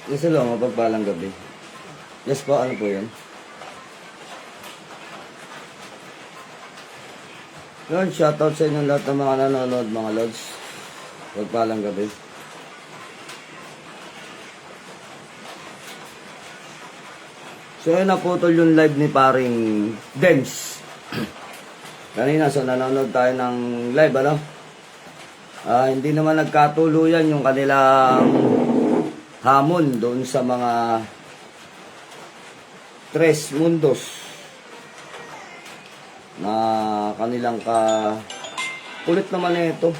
Isa lang, mapagpalang gabi. Yes po, ano po yun? Yun, shoutout sa inyo lahat ng mga nanonood, mga lods. Pagpalang gabi. So yun, naputol yung live ni paring Dens. Kanina, so nanonood tayo ng live, ano? Hindi naman nagkatuluyan yung kanilang hamon doon sa mga Tres Mundos na kanilang kulit naman na ito.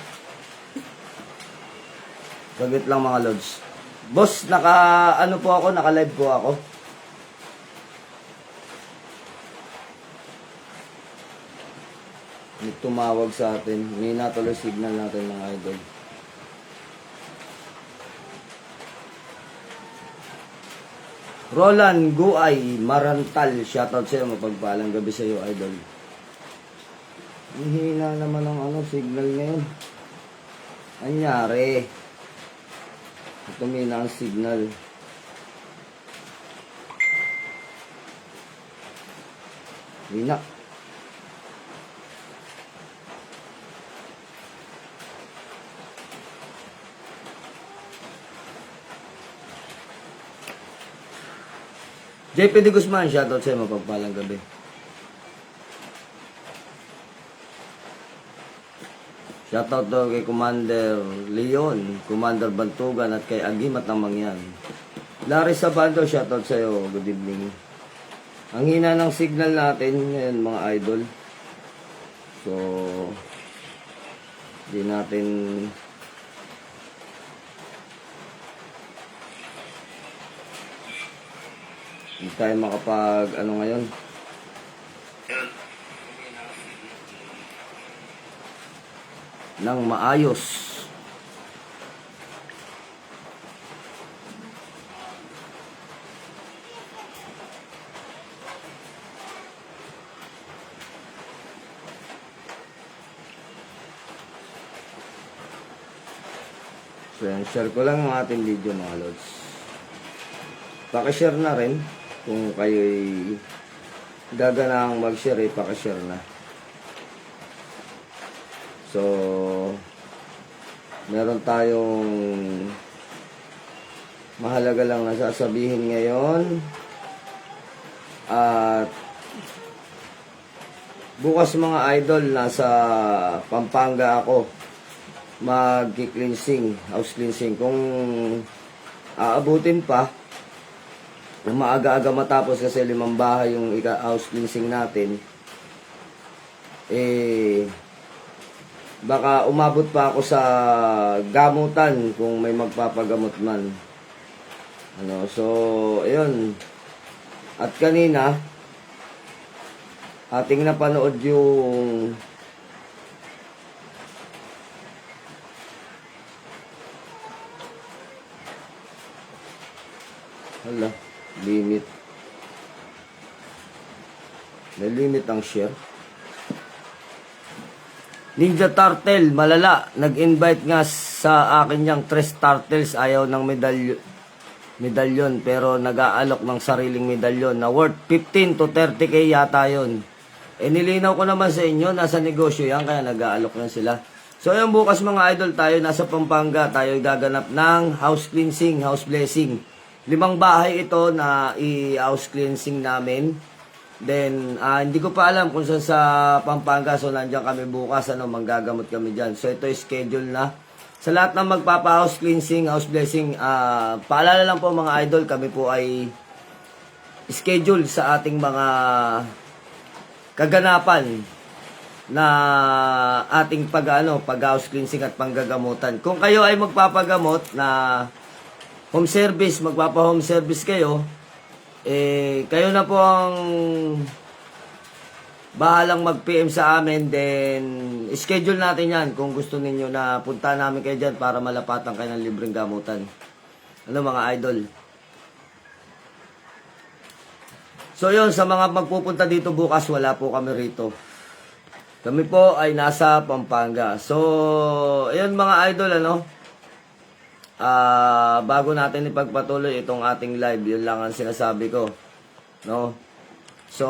Saglit lang mga lods. Boss, naka-live po ako. May tumawag sa atin. May natuloy signal natin mga idol. Roland Guay Marantal. Shoutout sa'yo. Mapagpalang gabi sa'yo, idol. Hihina naman ang signal ngayon. Anyari. Tumina ang signal. Hina. JP de Guzman, shoutout sa'yo, mapagpalang gabi. Shoutout daw kay Commander Leon, Commander Bantugan at kay Agimat ng Mangyan. Larry Sabando, shoutout sa'yo, good evening. Ang hina ng signal natin ngayon mga idol. So, di natin hindi tayo makapag ngayon nang maayos. So yan, share ko lang ang ating video mga lods. Pakishare na rin. Kung kayo'y gaganang mag-share, pakishare na. So, meron tayong mahalaga lang na sasabihin ngayon. At bukas mga idol, nasa Pampanga ako mag-cleansing, house cleansing. Kung aabutin pa, kung maaga-aga matapos kasi 5 bahay yung house cleansing natin, baka umabot pa ako sa gamutan kung may magpapagamot man. So, ayun. At kanina, ating napanood yung limit. May limit ang share. Ninja Turtle, malala. Nag-invite nga sa akin yung 3 turtles. Ayaw ng medalyon. Pero nag-aalok ng sariling medalyon na worth 15 to 30k yata yun. Nilinaw ko naman sa inyo, nasa negosyo yan. Kaya nag-aalok yan sila. So yung bukas mga idol, tayo nasa Pampanga. Tayo gaganap ng house cleansing, house blessing. 5 bahay ito na i-house cleansing namin. Then, hindi ko pa alam kung saan sa Pampanga. So, nandiyan kami bukas. Manggagamot kami dyan. So, ito is schedule na. Sa lahat ng magpapa-house cleansing, house blessing, paalala lang po mga idol, kami po ay schedule sa ating mga kaganapan na ating pag-house cleansing at panggagamutan. Kung kayo ay magpapagamot na home service, magpapa-home service kayo, kayo na po ang bahalang mag-PM sa amin, then schedule natin yan kung gusto ninyo na punta namin kayo dyan para malapatan kayo ng libreng gamutan. Mga idol? So yun, sa mga magpupunta dito bukas, wala po kami rito. Kami po ay nasa Pampanga. So, ayun mga idol, bago natin ipagpatuloy itong ating live, yun lang ang sinasabi ko, no? So,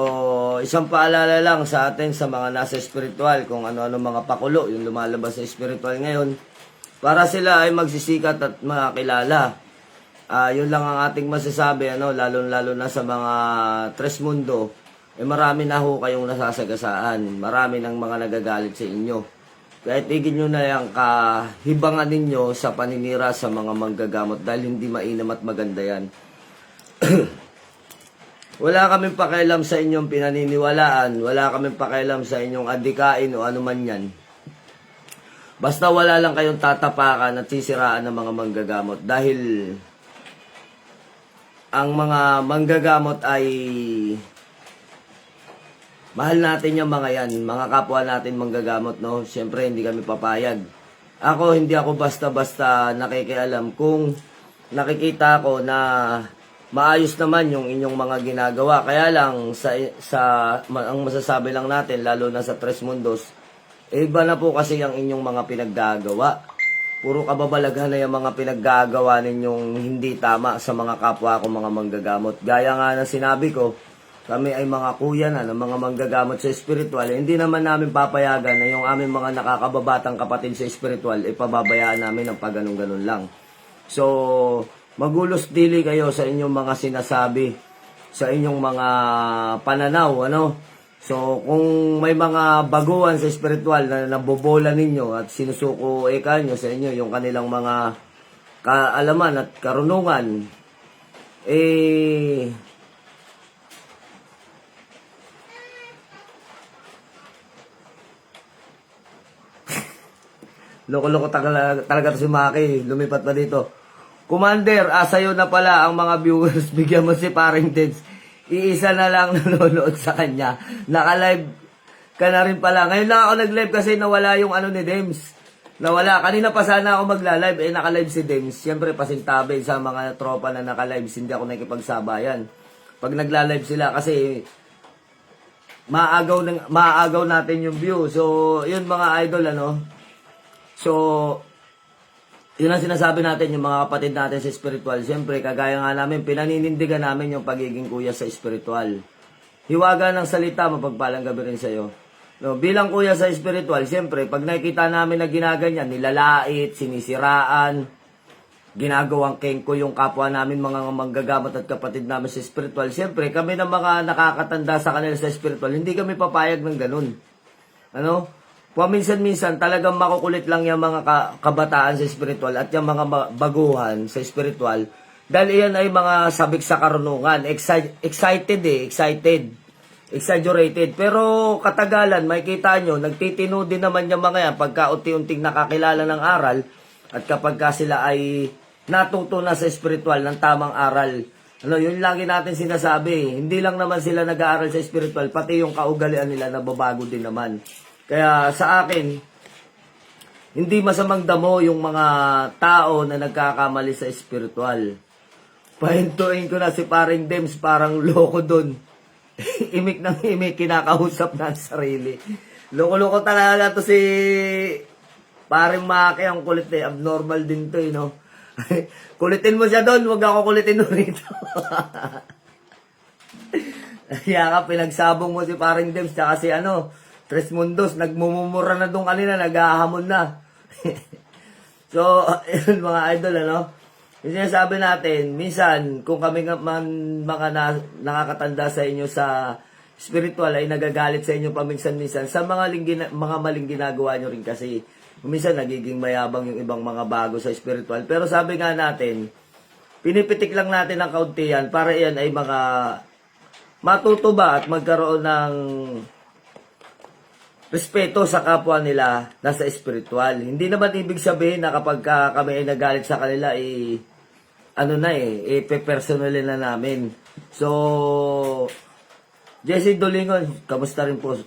isang paalala lang sa atin sa mga nasa spiritual, kung ano-ano mga pakulo yung lumalabas sa spiritual ngayon, para sila ay magsisikat at makakilala. Yun lang ang ating masasabi, ano, lalo-lalo na sa mga tres mundo, marami na ho kayong nasasagasaan. Marami ng mga nagagalit sa inyo. Kaya tigil nyo na yung kahibangan ninyo sa paninira sa mga manggagamot dahil hindi mainam at maganda yan. Wala kaming pakialam sa inyong pinaniniwalaan. Wala kaming pakialam sa inyong adikain o anuman yan. Basta wala lang kayong tatapakan at sisiraan ng mga manggagamot dahil ang mga manggagamot ay mahal natin yung mga yan, mga kapwa natin manggagamot, no? Siyempre, hindi kami papayag. Hindi ako basta-basta nakikialam kung nakikita ko na maayos naman yung inyong mga ginagawa. Kaya lang, ang masasabi lang natin, lalo na sa Tres Mundos, iba na po kasi ang inyong mga pinaggagawa. Puro kababalaghan na yung mga pinaggagawa ninyong hindi tama sa mga kapwa ko mga manggagamot. Gaya nga na sinabi ko, kami ay mga kuya na ng mga manggagamot sa spiritual. Hindi naman namin papayagan na yung aming mga nakakababatang kapatid sa spiritual, ipababayaan namin ng pagganong-ganon lang. So, magulos dili kayo sa inyong mga sinasabi, sa inyong mga pananaw, ano? So, kung may mga baguhan sa spiritual na nabobola ninyo at sinusuko nyo sa inyo yung kanilang mga kaalaman at karunungan, loko-loko talaga to si Maki. Lumipat pa dito. Commander, sa'yo na pala ang mga viewers. Bigyan mo si Paring Deds. Iisa na lang nanonood sa kanya. Naka-live ka na rin pala. Ngayon lang ako nag-live kasi nawala yung ano ni Dems. Nawala. Kanina pa sana ako magla-live. Naka-live si Dems. Siyempre, pasintabi sa mga tropa na naka-live. Hindi ako nakikipagsabayan. Pag nagla-live sila kasi maagaw natin yung view. So, yun mga idol, ano. So, yun ang sinasabi natin, yung mga kapatid natin sa spiritual. Siyempre, kagaya nga namin, pinaninindigan namin yung pagiging kuya sa spiritual. Hiwaga ng salita, mapagpalang gabi rin sa'yo. No, bilang kuya sa spiritual, siyempre, pag nakikita namin na ginaganyan, nilalait, sinisiraan, ginagawang kengko yung kapwa namin, mga manggagamot at kapatid namin sa spiritual, siyempre, kami na mga nakakatanda sa kanila sa spiritual, hindi kami papayag ng ganun. Ano? Paminsan-minsan talagang makukulit lang yung mga kabataan sa spiritual at yung mga baguhan sa spiritual dahil iyan ay mga sabik sa karunungan, excited, exaggerated. Pero katagalan, makikita nyo, nagtitino din naman yung mga yan pagka unti-unting nakakilala ng aral at kapag sila ay natuto na sa spiritual ng tamang aral. Yun lagi natin sinasabi, hindi lang naman sila nag-aaral sa spiritual, pati yung kaugalian nila nababago din naman. Kaya sa akin, hindi masamang damo yung mga tao na nagkakamali sa spiritual. Pahintuin ko na si Paring Dems, parang loko dun. Imik ng imik, kinakausap na ang sarili. Loko-loko talaga to si Paring Maki, ang kulit abnormal din to, no? Kulitin mo siya doon, huwag ako kulitin mo rito. Kaya ka, pinagsabong mo si Paring Dems, tsaka si Tres Mundos, nagmumumura na doon kanina, naghahamon na. So, yun mga idol, yung sinasabi natin, minsan, kung kami man mga nakakatanda sa inyo sa spiritual ay nagagalit sa inyo paminsan-minsan sa mga maling ginagawa nyo rin kasi minsan nagiging mayabang yung ibang mga bago sa spiritual. Pero sabi nga natin, pinipitik lang natin ang kaunti yan para yan ay mga matutuba at magkaroon ng respeto sa kapwa nila nasa spiritual. Hindi naman ibig sabihin na kapag kami ay nagalit sa kanila, ipe-personalin na namin. So, Jesse Dolingon, kamusta rin po?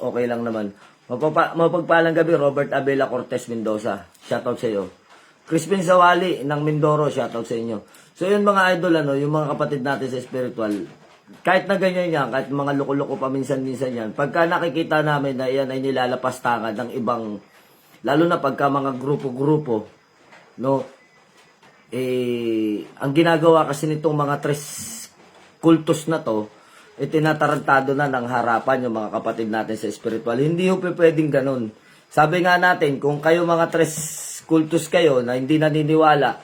Okay lang naman. Mapagpalang gabi, Robert Abela Cortez Mendoza. Shoutout sa iyo. Crispin Sawali ng Mindoro, shoutout sa inyo. So, yun mga idol, yung mga kapatid natin sa spiritual, kahit na ganyan yan, kahit mga loko-loko pa minsan-minsan yan, pagka nakikita namin na yan ay nilalapastangan ng ibang, lalo na pagka mga grupo-grupo, no, ang ginagawa kasi nitong mga tres kultos na to, tinatarantado na ng harapan yung mga kapatid natin sa spiritual. Hindi ho pwedeng ganun. Sabi nga natin, kung kayo mga tres kultos kayo na hindi naniniwala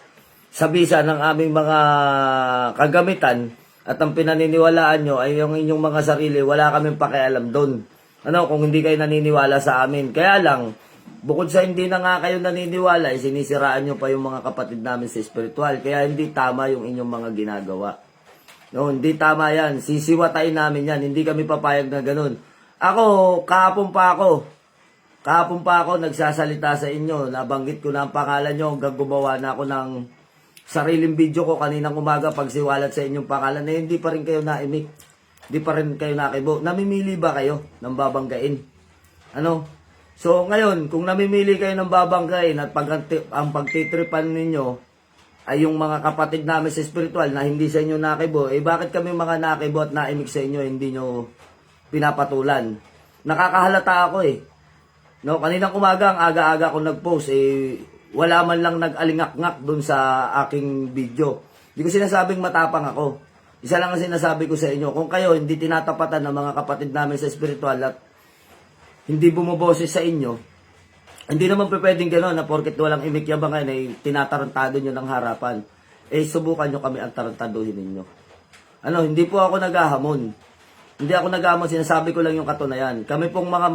sa bisa ng aming mga kagamitan at ang pinaniniwalaan nyo ay yung inyong mga sarili, wala kaming pakialam doon. Kung hindi kayo naniniwala sa amin. Kaya lang, bukod sa hindi na nga kayo naniniwala, sinisiraan nyo pa yung mga kapatid namin sa spiritual. Kaya hindi tama yung inyong mga ginagawa. Hindi tama yan. Sisiwatayin namin yan. Hindi kami papayag na ganun. Ako, kahapon pa ako nagsasalita sa inyo. Nabanggit ko na ang pangalan nyo hanggang gumawa na ako ng sariling video ko kaninang umaga pagsiwalat sa inyong pangalan na hindi pa rin kayo naimik. Hindi pa rin kayo nakibo. Namimili ba kayo ng babanggain? So ngayon, kung namimili kayo ng babanggain at ang pagtitripan ninyo ay yung mga kapatid namin sa spiritual na hindi sa inyo nakibo, bakit kami mga nakibo at naimik sa inyo, hindi nyo pinapatulan? Nakakahalata ako kaninang umaga, ang aga-aga ko nag-post, wala man lang nag-alingak-ngak dun sa aking video. Hindi ko sinasabing matapang ako. Isa lang ang sinasabi ko sa inyo, kung kayo hindi tinatapatan ng mga kapatid namin sa spiritual at hindi bumuboses sa inyo, hindi naman pwedeng gano'n na porket walang imikyabangan ay tinatarantado nyo ng harapan. Subukan nyo kami ang tarantaduhin ninyo. Hindi po ako naghahamon. Hindi ako naghahamon, sinasabi ko lang yung katunayan. Kami pong mga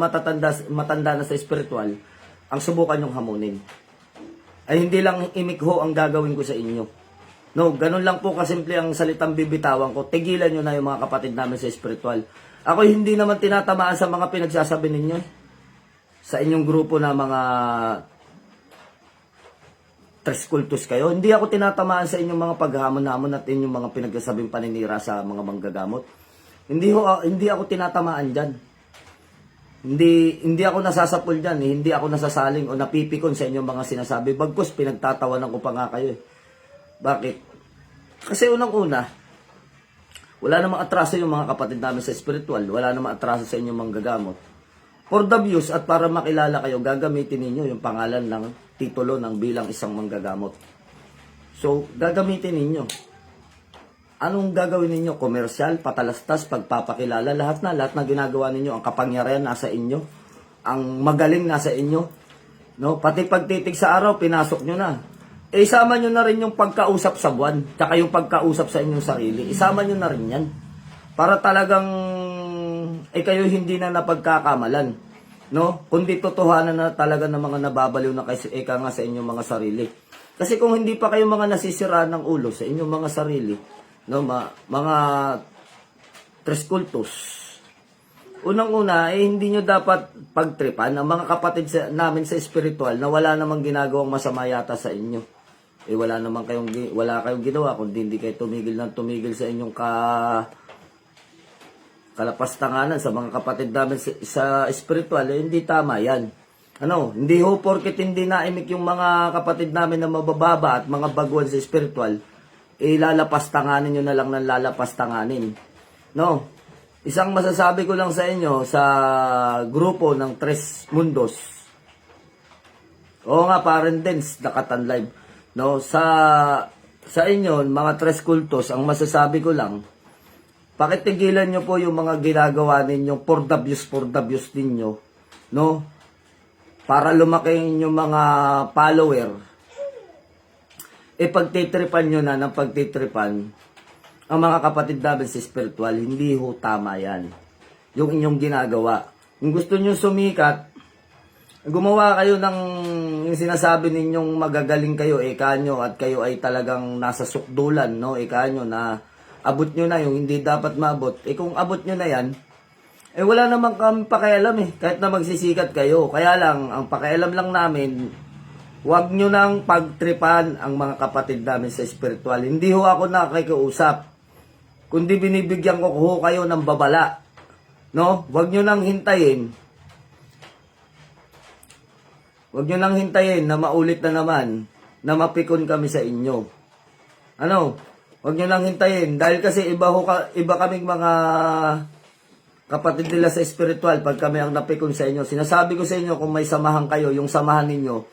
matanda na sa spiritual, ang subukan nyong hamunin. Ay hindi lang imikho ang gagawin ko sa inyo. Ganun lang po kasimple ang salitang bibitawan ko. Tigilan nyo na yung mga kapatid namin sa spiritual. Ako hindi naman tinatamaan sa mga pinagsasabi ninyo. Sa inyong grupo na mga tres kultos kayo. Hindi ako tinatamaan sa inyong mga paghamon-hamon at inyong mga pinagsasabing paninira sa mga manggagamot. Hindi ako tinatamaan dyan. Hindi ako nasasapul dyan. Hindi ako nasasaling o napipikon sa inyong mga sinasabi. Bagkus, pinagtatawanan ko pa nga kayo. Bakit? Kasi unang-una, wala namang atraso yung mga kapatid namin sa spiritual. Wala namang atraso sa inyong manggagamot. For the views at para makilala kayo, gagamitin ninyo yung pangalan ng titulo ng bilang isang manggagamot. So, gagamitin ninyo. Anong gagawin ninyo? Komersyal, patalastas, pagpapakilala, lahat na ginagawa ninyo. Ang kapangyarihan nasa inyo. Ang magaling nasa inyo. Pati pagtitig sa araw, pinasok nyo na. Isama nyo na rin yung pagkausap sa buwan, tsaka yung pagkausap sa inyong sarili. Isama nyo na rin yan. Para talagang kayo hindi na napagkakamalan, kundi totohanan na talaga ng mga nababaliw na kasi nga sa inyong mga sarili. Kasi kung hindi pa kayo mga nasisiraan ng ulo sa inyong mga sarili, mga tres kultos, unang-una, hindi nyo dapat pagtripan ang mga kapatid namin sa spiritual na wala namang ginagawang masama yata sa inyo. Wala kayong ginawa kundi hindi kayo tumigil sa inyong kalapastanganan sa mga kapatid namin sa spiritual, hindi tama yan. Hindi ho porket hindi naimik yung mga kapatid namin na mabababa at mga baguhan sa spiritual, lalapastanganin nyo na lang ng lalapastanganin. Isang masasabi ko lang sa inyo sa grupo ng Tres Mundos. Oo nga, parang dance, Dakatan Live. Sa inyo, mga Tres Kultos, ang masasabi ko lang, pakitigilan nyo po yung mga ginagawa ninyong for the views ninyo, para lumaki yung mga follower. Pagtitripan nyo na ng pagtitripan, ang mga kapatid namin sa spiritual, hindi ho tama yan. Yung inyong ginagawa. Kung gusto nyo sumikat, gumawa kayo ng yung sinasabi ninyong magagaling kayo, kanyo, at kayo ay talagang nasa sukdulan, kanyo na abot nyo na yung hindi dapat maabot. Kung abot nyo na yan, wala naman kami pakialam kahit na magsisikat kayo. Kaya lang, ang pakialam lang namin, huwag nyo nang pagtripan ang mga kapatid namin sa spiritual. Hindi ho ako nakikiusap, kundi binibigyan ko ho kayo ng babala. Huwag nyo nang hintayin. Huwag nyo nang hintayin na maulit na naman na mapikon kami sa inyo. Huwag nyo lang hintayin. Dahil kasi iba kaming mga kapatid nila sa spiritual pag kami ang napikon sa inyo. Sinasabi ko sa inyo, kung may samahan kayo, yung samahan ninyo,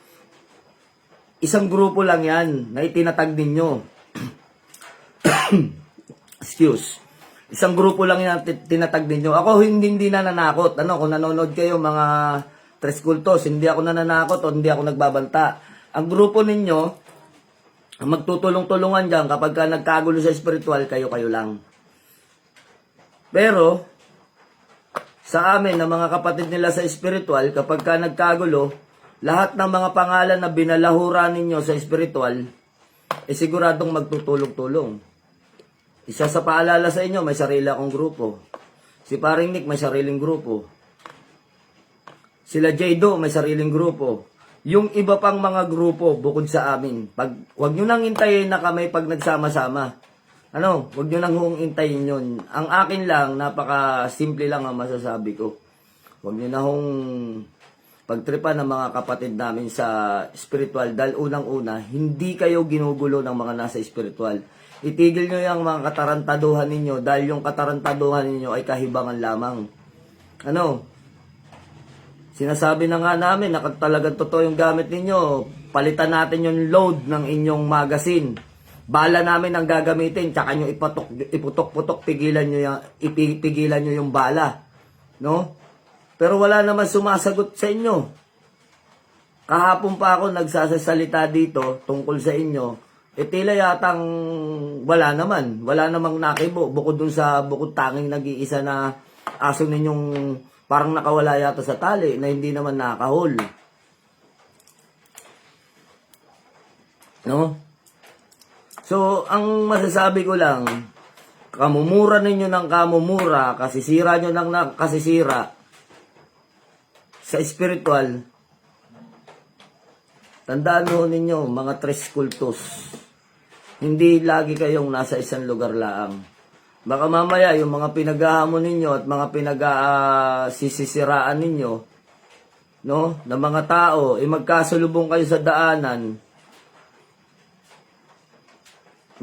isang grupo lang yan na itinatag ninyo. Excuse. Isang grupo lang yan tinatag ninyo. Ako hindi nananakot. Ano, kung nanonood kayo mga Tres Cultos, hindi ako nananakot o hindi ako nagbabanta. Ang grupo ninyo, magtutulong-tulungan dyan kapag ka nagkagulo sa spiritual, kayo-kayo lang. Pero, sa amin, na mga kapatid nila sa spiritual, kapag ka nagkagulo, lahat ng mga pangalan na binalahura ninyo sa spiritual, siguradong magtutulong-tulong. Isa sa paalala sa inyo, may sarili akong grupo. Si Paring Nick may sariling grupo. Sila Jado may sariling grupo. Yung iba pang mga grupo bukod sa amin, wag nyo nang hintayin na kami pag nagsama-sama. Wag nyo nang hintayin yun. Ang akin lang, napaka-simple lang ang masasabi ko. Wag nyo na pagtripan ng mga kapatid namin sa spiritual dahil unang-una, hindi kayo ginugulo ng mga nasa spiritual. Itigil nyo yung mga katarantaduhan ninyo dahil yung katarantaduhan ninyo ay kahibangan lamang. Sinasabi na nga namin na talagang totoo yung gamit ninyo, palitan natin yung load ng inyong magazine. Bala namin ang gagamitin, tsaka nyo iputok-putok, pigilan nyo yung bala. No? Pero wala naman sumasagot sa inyo. Kahapon pa ako nagsasalita dito tungkol sa inyo. Tila yatang wala namang nakibo bukod tanging nag-iisa na aso ninyong parang nakawala yata sa tali na hindi naman nakahol. No? So, ang masasabi ko lang, kamumura ninyo ng kamumura, kasisira nyo ng kasisira sa spiritual. Tandaan mo ninyo, mga Tres Cultos, hindi lagi kayong nasa isang lugar lang. Baka mamaya yung mga pinaghahamon ninyo at mga sisisiraan ninyo, no, na mga tao, magkasalubong kayo sa daanan,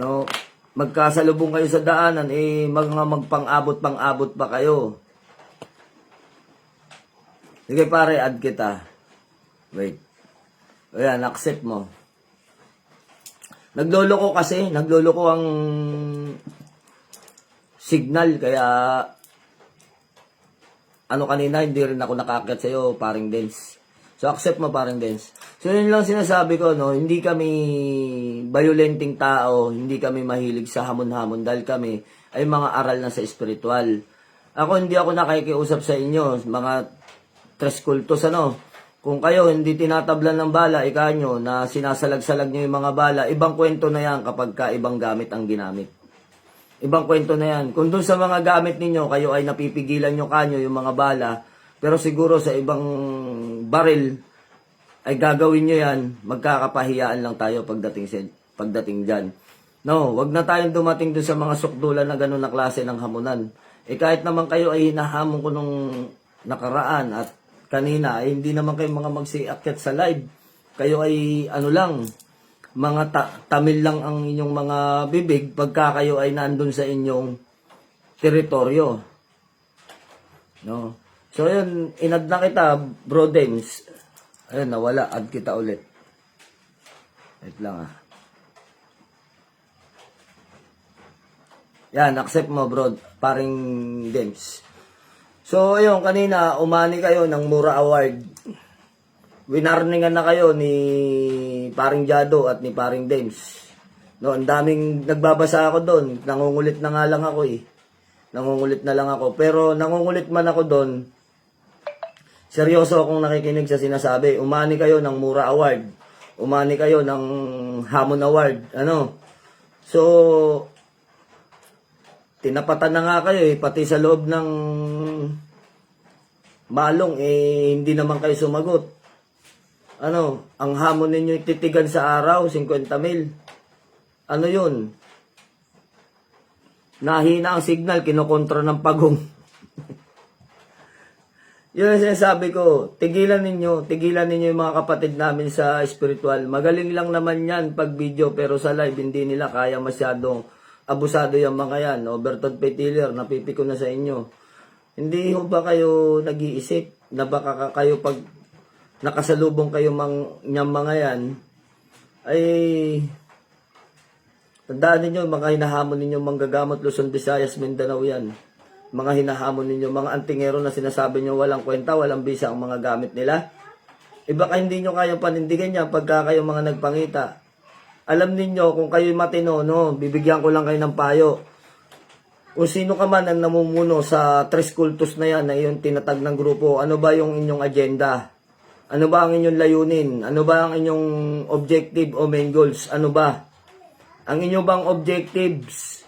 no, magkasalubong kayo sa daanan, magpang-abot pa kayo. Sige pare, add kita. Wait. Ayan, accept mo. Nagloloko ang signal, kaya kanina, hindi rin ako nakakit sa'yo, paring Dens. So, accept mo, paring Dens. So, yun lang sinasabi ko, no, hindi kami violenting tao, hindi kami mahilig sa hamon-hamon, dahil kami ay mga aral na sa spiritual. Hindi ako nakikiusap sa inyo, mga Tres Cultos, Kung kayo hindi tinatablan ng bala, ikanyo, na sinasalag-salag nyo yung mga bala, ibang kwento na yan kapag ibang gamit ang ginamit. Ibang kwento na yan. Kung dun sa mga gamit ninyo, kayo ay napipigilan nyo kanyo yung mga bala, pero siguro sa ibang baril, ay gagawin nyo yan, magkakapahiyaan lang tayo pagdating dyan. No, wag na tayong dumating dun sa mga sukdulan na ganun na klase ng hamunan. Kahit naman kayo ay hinahamon ko nung nakaraan at kanina, hindi naman kayo mga magsiakyat sa live. Kayo ay mga tamil lang ang inyong mga bibig pagka kayo ay nandun sa inyong teritoryo. No? So, yun, inad na kita, bro Dems. Ayun, nawala. Add kita ulit. Wait lang Yan, accept mo, bro. Paring Dems. So, ayun, kanina, umani kayo ng Mura Award. Winarningan na kayo ni Paring Jado at ni Paring Dems. No, ang daming nagbabasa ako doon. Nangungulit na nga lang ako Nangungulit na lang ako. Pero nangungulit man ako doon, seryoso akong nakikinig sa sinasabi. Umani kayo ng Mura Award. Umani kayo ng Hamon Award. So, tinapatan na nga kayo pati sa loob ng malong hindi naman kayo sumagot. Ang hamon ninyo titigan sa araw, 50 mil. Yun? Nahina ang signal, kinokontra ng pagong. Yun ang sinasabi ko, tigilan ninyo yung mga kapatid namin sa spiritual. Magaling lang naman yan pag video, pero sa live hindi nila kaya masyadong abusado yung mga yan. Bertod Petiller, napipiko na sa inyo. Hindi ho ba kayo nag-iisip na baka kayo pag nakasalubong kayo niyang mga yan, ay tandaan ninyo, mga hinahamon ninyo manggagamot, Luzon, Visayas, Mindanao yan. Mga hinahamon ninyo, mga antingero na sinasabi nyo walang kwenta, walang bisa ang mga gamit nila. Baka hindi nyo kayang panindigan yan pagka kayo mga nagpangita. Alam ninyo, kung kayo'y matino, no, bibigyan ko lang kayo ng payo. Kung sino ka man ang namumuno sa tres kultos na yan, na yung tinatag ng grupo, ano ba yung inyong agenda? Ano ba ang inyong layunin? Ano ba ang inyong objective o main goals? Ano ba? Ang inyong bang objectives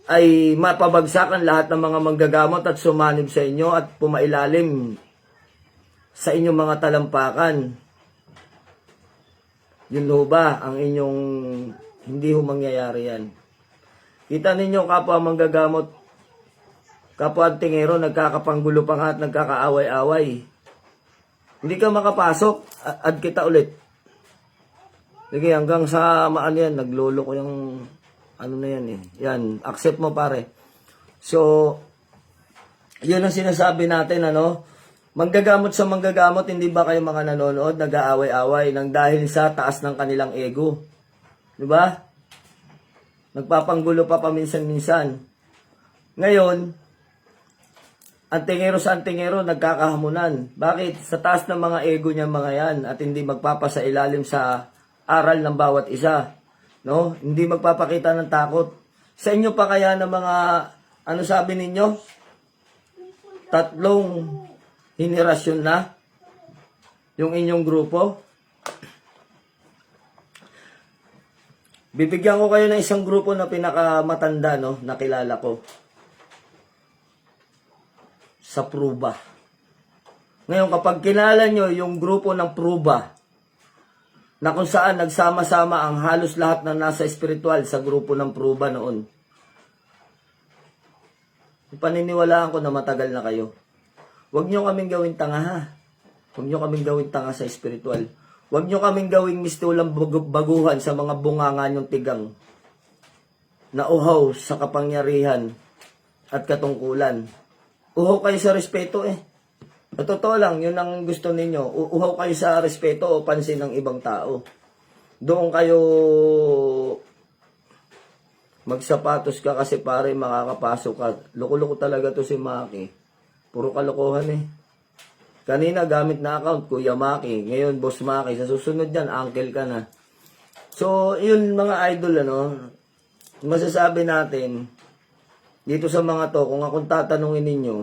ay mapabagsakan lahat ng mga manggagamot at sumanib sa inyo at pumailalim sa inyong mga talampakan? Yun ho ba ang inyong hindi ho mangyayari yan? Kita ninyo kapwa manggagamot, kapwa tingero, nagkakapanggulo pa nga at nagkakaaway-away. Hindi ka makapasok, add kita ulit. Sige, hanggang sa maano yan, naglolo ko yung ano na yan eh. Yan, accept mo pare. So, yun ang sinasabi natin, ano? Manggagamot sa manggagamot, hindi ba kayo mga nanonood, nag-aaway-away nang dahil sa taas ng kanilang ego? Di ba? Nagpapanggulo pa paminsan-minsan. Ngayon, antingero sa antingero, nagkakahamunan. Bakit? Sa taas ng mga ego niya mga yan at hindi magpapasa ilalim sa aral ng bawat isa. No? Hindi magpapakita ng takot. Sa inyo pa kaya ng mga, ano sabi ninyo? 3 henerasyon na yung inyong grupo. Bibigyan ko kayo ng isang grupo na pinakamatanda, no, nakilala ko. Sa Pruba. Ngayon, kapag kilala nyo yung grupo ng Pruba, na kung saan nagsama-sama ang halos lahat na nasa espiritual sa grupo ng Pruba noon, paniniwalaan ko na matagal na kayo. Huwag nyo kaming gawing tanga, ha? Huwag nyo kaming gawing tanga sa espiritual. Huwag nyo kaming gawing mistulang baguhan sa mga bunganga nyong tigang na uhaw sa kapangyarihan at katungkulan. Uhaw kayo sa respeto eh. At totoo lang, yun ang gusto ninyo. Uhaw kayo sa respeto o pansin ng ibang tao. Doon kayo magsapatos ka kasi pare makakapasok ka. Loko-loko talaga to si Maki. Puro kalokohan eh. Kanina gamit na account, Kuya Maki. Ngayon, Boss Maki. Sa susunod yan, uncle ka na. So, yun mga idol, ano, masasabi natin, dito sa mga to, kung akong tatanungin ninyo,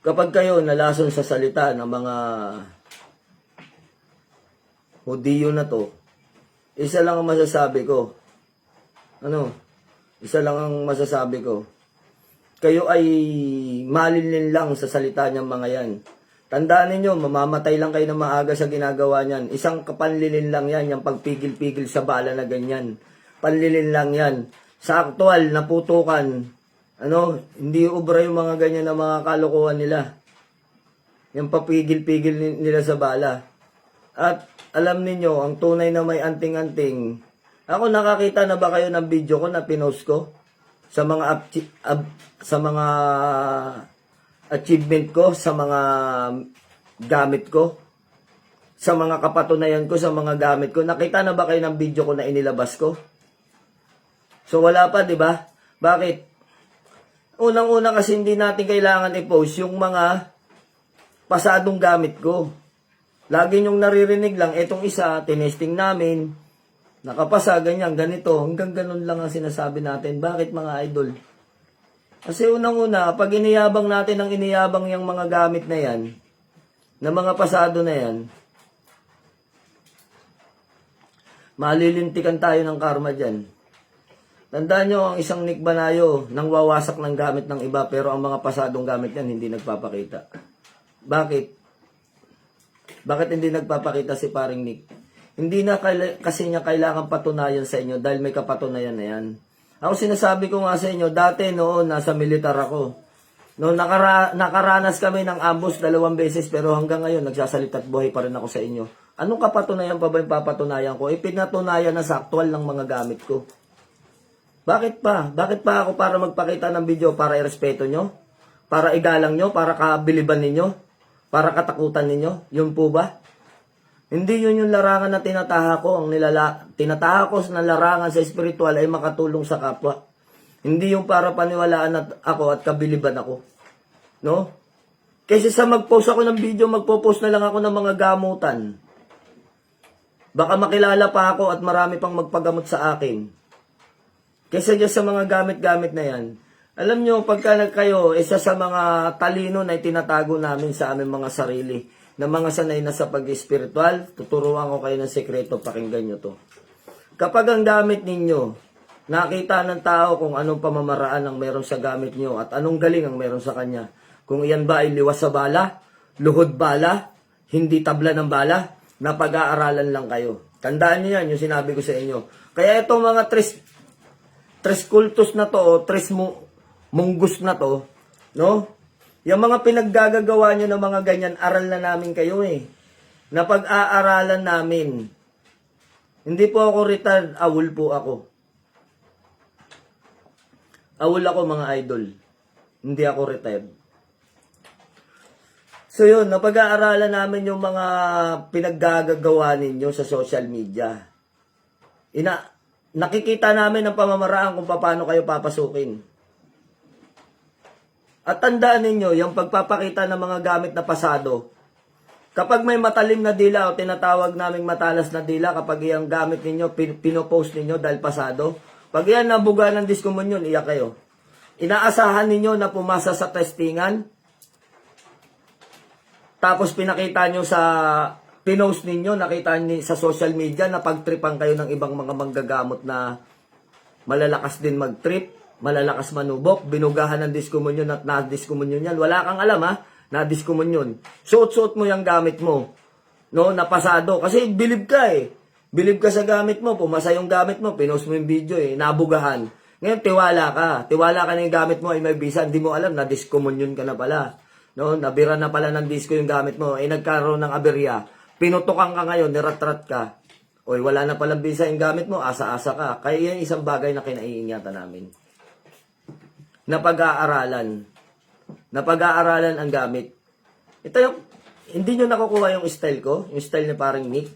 kapag kayo nalason sa salita ng mga Hudiyo na to, isa lang ang masasabi ko. Ano? Isa lang ang masasabi ko. Kayo ay malinlin lang sa salita niyang mga yan. Tandaan ninyo, mamamatay lang kayo na maaga sa ginagawa niyan. Isang kapanlilin lang yan, yung pagpigil-pigil sa bala na ganyan. Panlilin lang yan. Sa aktual, naputukan, ano, hindi ubra yung mga ganyan na mga kalokohan nila. Yung papigil-pigil nila sa bala. At alam ninyo, ang tunay na may anting-anting, ako nakakita na ba kayo ng video ko na pinost ko? Sa mga sa mga achievement ko, sa mga gamit ko, sa mga kapatunayan ko, sa mga gamit ko. Nakita na ba kayo ng video ko na inilabas ko? So wala pa, di ba? Bakit? Unang-una kasi hindi natin kailangan i-post yung mga pasadong gamit ko. Lagi nyong naririnig lang, etong isa, tinesting namin, nakapasa, ganyan, ganito. Hanggang ganun lang ang sinasabi natin. Bakit mga idol? Kasi unang-una, pag iniyabang natin ang iniyabang yung mga gamit na yan, na mga pasado na yan, malilintikan tayo ng karma dyan. Tandaan nyo, ang isang Nick Banayo, nang wawasak ng gamit ng iba, pero ang mga pasadong gamit yan, hindi nagpapakita. Bakit? Bakit hindi nagpapakita si paring Nick? Hindi na kasi niya kailangan patunayan sa inyo dahil may kapatunayan na yan. Ako sinasabi ko nga sa inyo, dati noon nasa militar ako. Noon nakaranas kami ng ambush 2 beses pero hanggang ngayon nagsasalita at buhay pa rin ako sa inyo. Anong kapatunayan pa ba yung papatunayan ko? Ipinatunayan na sa aktual ng mga gamit ko. Bakit pa? Bakit pa ako para magpakita ng video para irespeto nyo? Para igalang nyo? Para kabiliban ninyo? Para katakutan ninyo? Yun po ba? Hindi yun yung larangan na tinataha ko. Tinataha ko na larangan sa espiritual ay makatulong sa kapwa. Hindi yung para paniwalaan ako at kabiliban ako. No? Kasi sa mag-post ako ng video, magpo-post na lang ako ng mga gamutan. Baka makilala pa ako at marami pang magpagamot sa akin. Kaysa dyan sa mga gamit-gamit na yan. Alam nyo, pagka kayo, isa sa mga talino na itinatago namin sa aming mga sarili, na mga sanay na sa pag-espiritual, tuturuan ko kayo ng sekreto, pakinggan nyo to. Kapag ang gamit ninyo, nakita ng tao kung anong pamamaraan ang meron sa gamit nyo at anong galing ang meron sa kanya. Kung iyan ba ay liwas sa bala, luhod bala, hindi tabla ng bala, na pag-aaralan lang kayo. Tandaan nyo yan, yung sinabi ko sa inyo. Kaya itong mga tres kultos na to, o tres munggus na to, no? Yung mga pinaggagawa nyo ng mga ganyan, aral na namin kayo eh. Na pag-aaralan namin. Hindi po ako retired, awol po ako. Awol ako mga idol. Hindi ako retired. So yun, napag-aaralan namin yung mga pinaggagawa ninyo sa social media. Nakikita namin ang pamamaraan kung paano kayo papasukin. At tandaan ninyo, yung pagpapakita ng mga gamit na pasado, kapag may matalim na dila o tinatawag naming matalas na dila, kapag yung gamit ninyo, pinopost ninyo dahil pasado, pag yan nabuga ng diskomunyon, iyak kayo. Inaasahan ninyo na pumasa sa testingan, tapos pinakita nyo sa pinost ninyo, nakita nyo sa social media na pagtripan kayo ng ibang mga manggagamot na malalakas din magtrip, malalakas manubok, binugahan ng diskomunyon at na-diskomunyon yan. Wala kang alam ha, na-diskomunyon. Suot-suot mo yung gamit mo, no, napasado. Kasi bilib ka eh. Bilib ka sa gamit mo, pumasa yung gamit mo, pinost mo yung video eh, nabugahan. Ngayon, tiwala ka. Tiwala ka na yung gamit mo ay may visa, hindi mo alam, na-diskomunyon ka na pala. No, nabira na pala ng disco yung gamit mo, ay nagkaroon ng aberya. Pinutukan ka ngayon, niratrat ka. Oy, wala na palang visa yung gamit mo, asa-asa ka. Kaya yan isang bagay na kinaiingatan namin. Napag-aaralan. Napag-aaralan ang gamit. Ito yung, hindi nyo nakukuha yung style ko, yung style ni parang Nick.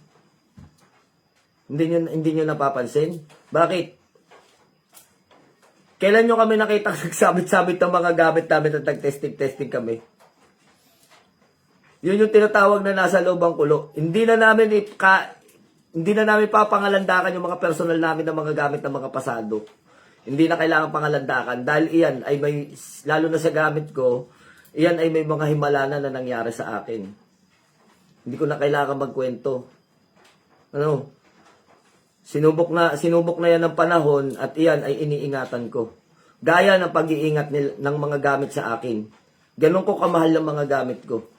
Hindi nyo napapansin. Bakit? Kailan nyo kami nakita nagsabit-sabit ng mga gamit namin at nag-testing kami? Yun yung tinatawag na nasa loob ang kulo. Hindi na namin papangalandakan yung mga personal namin ng mga gamit ng mga pasado. Hindi na kailangan pangalandakan dahil iyan ay may, lalo na sa gamit ko, iyan ay may mga himalanan na nangyari sa akin. Hindi ko na kailangan magkwento. Ano? Sinubok na yan ng panahon at iyan ay iniingatan ko. Gaya ng pag-iingat ng mga gamit sa akin. Ganon ko kamahal ng mga gamit ko.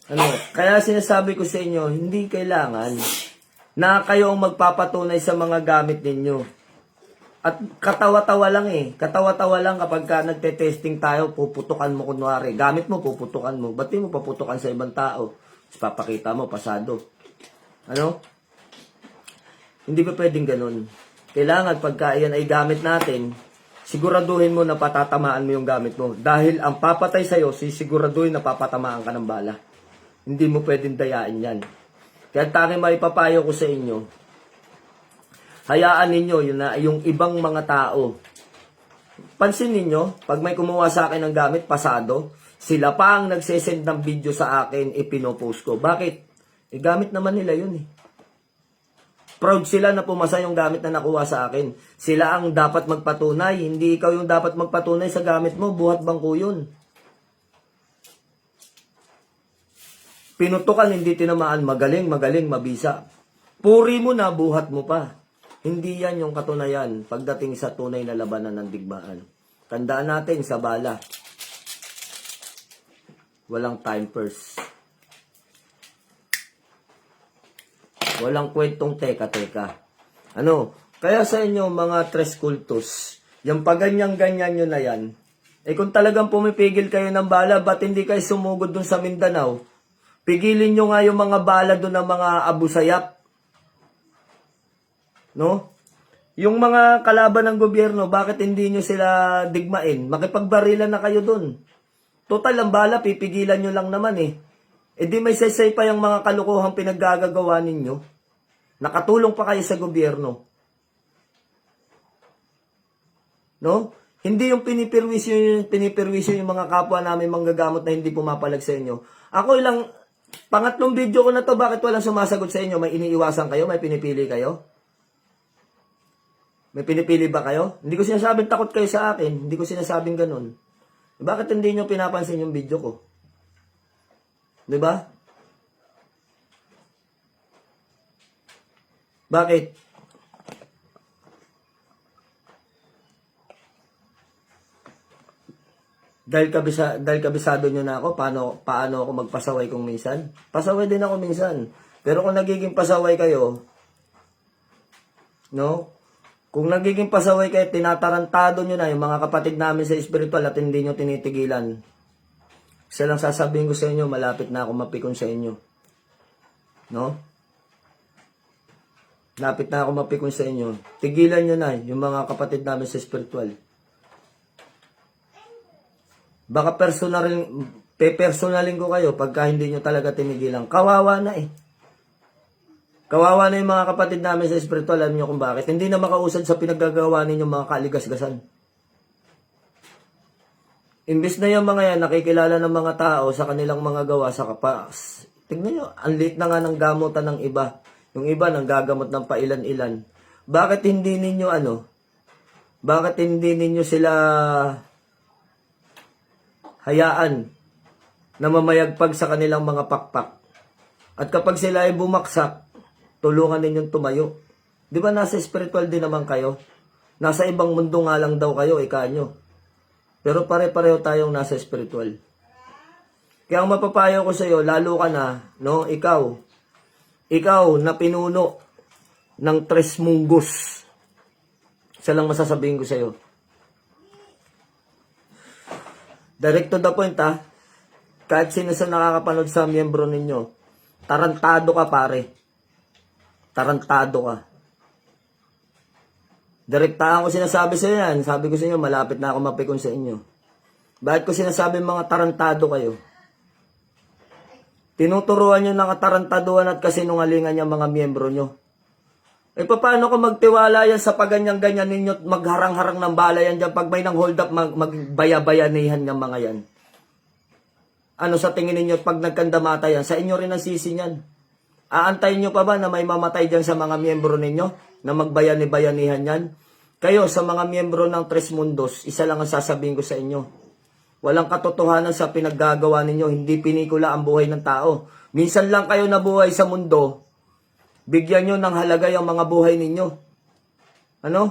Ano? Kaya sinasabi ko sa inyo, hindi kailangan na kayo ang magpapatunay sa mga gamit ninyo. At katawa-tawa lang eh. Katawa-tawa lang kapag ka nagte-testing tayo, puputukan mo kunwari. Gamit mo, puputukan mo. Ba't di mo paputukan sa ibang tao? Tapos papakita mo, pasado. Ano? Hindi ba pwedeng ganun? Kailangan pagka iyan ay gamit natin, siguraduhin mo na patatamaan mo yung gamit mo. Dahil ang papatay sa'yo, sisiguraduhin na papatamaan ka ng bala. Hindi mo pwedeng dayain yan. Kaya tanging maipapayo ko sa inyo, hayaan ninyo yung ibang mga tao. Pansin ninyo, pag may kumuha sa akin ng gamit, pasado, sila pa ang nagsesend ng video sa akin, ipinopost ko. Bakit? Gamit naman nila yun eh. Proud sila na pumasa yung gamit na nakuha sa akin. Sila ang dapat magpatunay. Hindi ikaw yung dapat magpatunay sa gamit mo. Buhat bangko yun. Pinutukan, hindi tinamaan. Magaling, mabisa. Puri mo na, buhat mo pa. Hindi yan yung katunayan pagdating sa tunay na labanan ng digmaan. Tandaan natin sa bala. Walang time first. Walang kwentong teka-teka. Ano? Kaya sa inyo mga tres kultos, yung paganyan-ganyan nyo na yan, kung talagang pumipigil kayo ng bala, ba't hindi kayo sumugod dun sa Mindanao? Pigilin nyo nga yung mga bala dun ng mga Abu Sayyaf. No? Yung mga kalaban ng gobyerno, bakit hindi nyo sila digmain? Makipagbarilan na kayo dun. Total, ang bala, pipigilan nyo lang naman eh. E di may saysay pa yung mga kalukuhang pinaggagawa ninyo. Nakatulong pa kayo sa gobyerno. No? Hindi yung pinipirwisyo yung mga kapwa namin manggagamot na hindi pumapalag sa inyo. Ako pangatlong video ko na to, bakit walang sumasagot sa inyo? May iniiwasan kayo? May pinipili kayo? May pinipili ba kayo? Hindi ko sinasabing takot kayo sa akin. Hindi ko sinasabing ganun. Bakit hindi nyo pinapansin yung video ko? Diba? Bakit? Dahil kabisado nyo na ako, paano ako magpasaway kung minsan? Pasaway din ako minsan. Pero kung nagiging pasaway kayo, no? Kung nagiging pasaway kayo, tinatarantado nyo na yung mga kapatid namin sa spiritual at hindi nyo tinitigilan. Isa lang sasabihin ko sa inyo, malapit na ako mapikon sa inyo. No? Lapit na ako mapikon sa inyo. Tigilan nyo na yung mga kapatid namin sa spiritual. Baka personalin ko kayo pagka hindi nyo talaga tinigilan. Kawawa na eh. Kawawa na yung mga kapatid namin sa spiritual. Alam nyo kung bakit? Hindi na makausad sa pinaggagawa ninyong mga kaligasgasan. Imbis na yung mga yan, nakikilala ng mga tao sa kanilang mga gawa sa kapas. Tignan nyo, ang liit na nga ng gamutan ng iba. Yung iba nang gagamot ng pailan-ilan. Bakit hindi ninyo sila hayaan na mamayagpag sa kanilang mga pakpak? At kapag sila ay bumaksak, tulungan ninyong tumayo. Di ba nasa spiritual din naman kayo? Nasa ibang mundo nga lang daw kayo, nyo. Pero pare-pareho tayong nasa spiritual. Kaya ang mapapayo ko sa iyo, lalo ka na, no, ikaw na pinuno ng Tres Mundos. Isa lang masasabihin ko sa iyo. Direct to the point ha. Kahit sino sa nakakapanood sa miyembro ninyo, tarantado ka pare. Tarantado ka. Direktahan ko sinasabi sa inyo yan. Sabi ko sa inyo, malapit na ako mapikon sa inyo. Bakit ko sinasabi mga tarantado kayo? Tinuturuan nyo ng katarantaduhan at kasinungalingan yung mga miyembro nyo. E paano ko magtiwala yan sa pagganyan-ganyan ninyo at magharang-harang ng bala yan dyan? Pag may nang hold up, magbaya-bayanihan ng mga yan. Ano sa tingin ninyo pag nagkandamata yan? Sa inyo rin ang sisi niyan. Aantayin nyo pa ba na may mamatay dyan sa mga miyembro ninyo? Na magbayani-bayanihan yan? Kayo sa mga miyembro ng Tres Mundos, isa lang ang sasabihin ko sa inyo. Walang katotohanan sa pinaggagawa ninyo. Hindi pinikula ang buhay ng tao. Minsan lang kayo nabuhay sa mundo. Bigyan nyo ng halaga yung mga buhay ninyo. Ano?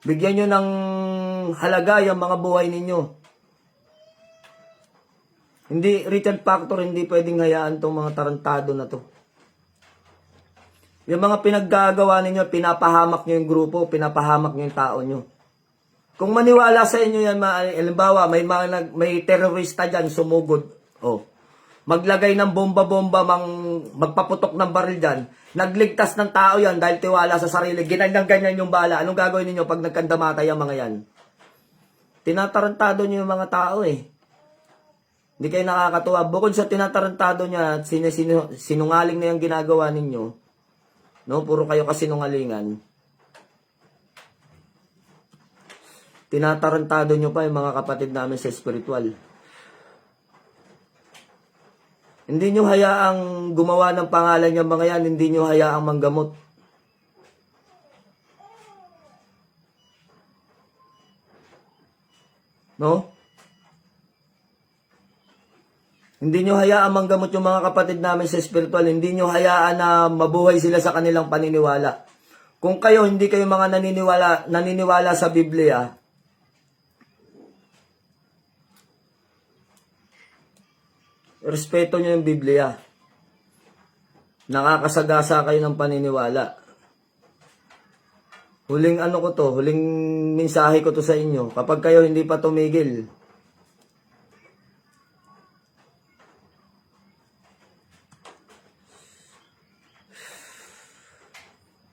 Bigyan nyo ng halaga yung mga buhay ninyo. Hindi, Richard Factor, hindi pwedeng hayaan tong mga tarantado na to. Yung mga pinaggagawa ninyo, pinapahamak nyo yung grupo, pinapahamak nyo yung tao nyo. Kung maniwala sa inyo yan, halimbawa, may terorista dyan, sumugod. Maglagay ng bomba-bomba, magpaputok ng baril dyan. Nagligtas ng tao yan dahil tiwala sa sarili. Ganyan yung bala. Anong gagawin niyo pag nagkandamata yung mga yan? Tinatarantado nyo yung mga tao eh. Hindi kayo nakakatuwa. Bukod sa tinatarantado niya at sinungaling na yung ginagawa ninyo, no? Puro kayo kasinungalingan. Tinatarantado nyo pa yung mga kapatid namin sa spiritual. Hindi nyo hayaang gumawa ng pangalan yung mga yan. Hindi nyo hayaang manggamot. No? Hindi nyo hayaan manggamot yung mga kapatid namin sa spiritual. Hindi nyo hayaan na mabuhay sila sa kanilang paniniwala. Kung kayo, hindi kayo mga naniniwala sa Biblia, respeto nyo yung Biblia. Nakakasagasa kayo ng paniniwala. Huling mensahe ko to sa inyo. Kapag kayo hindi pa tumigil,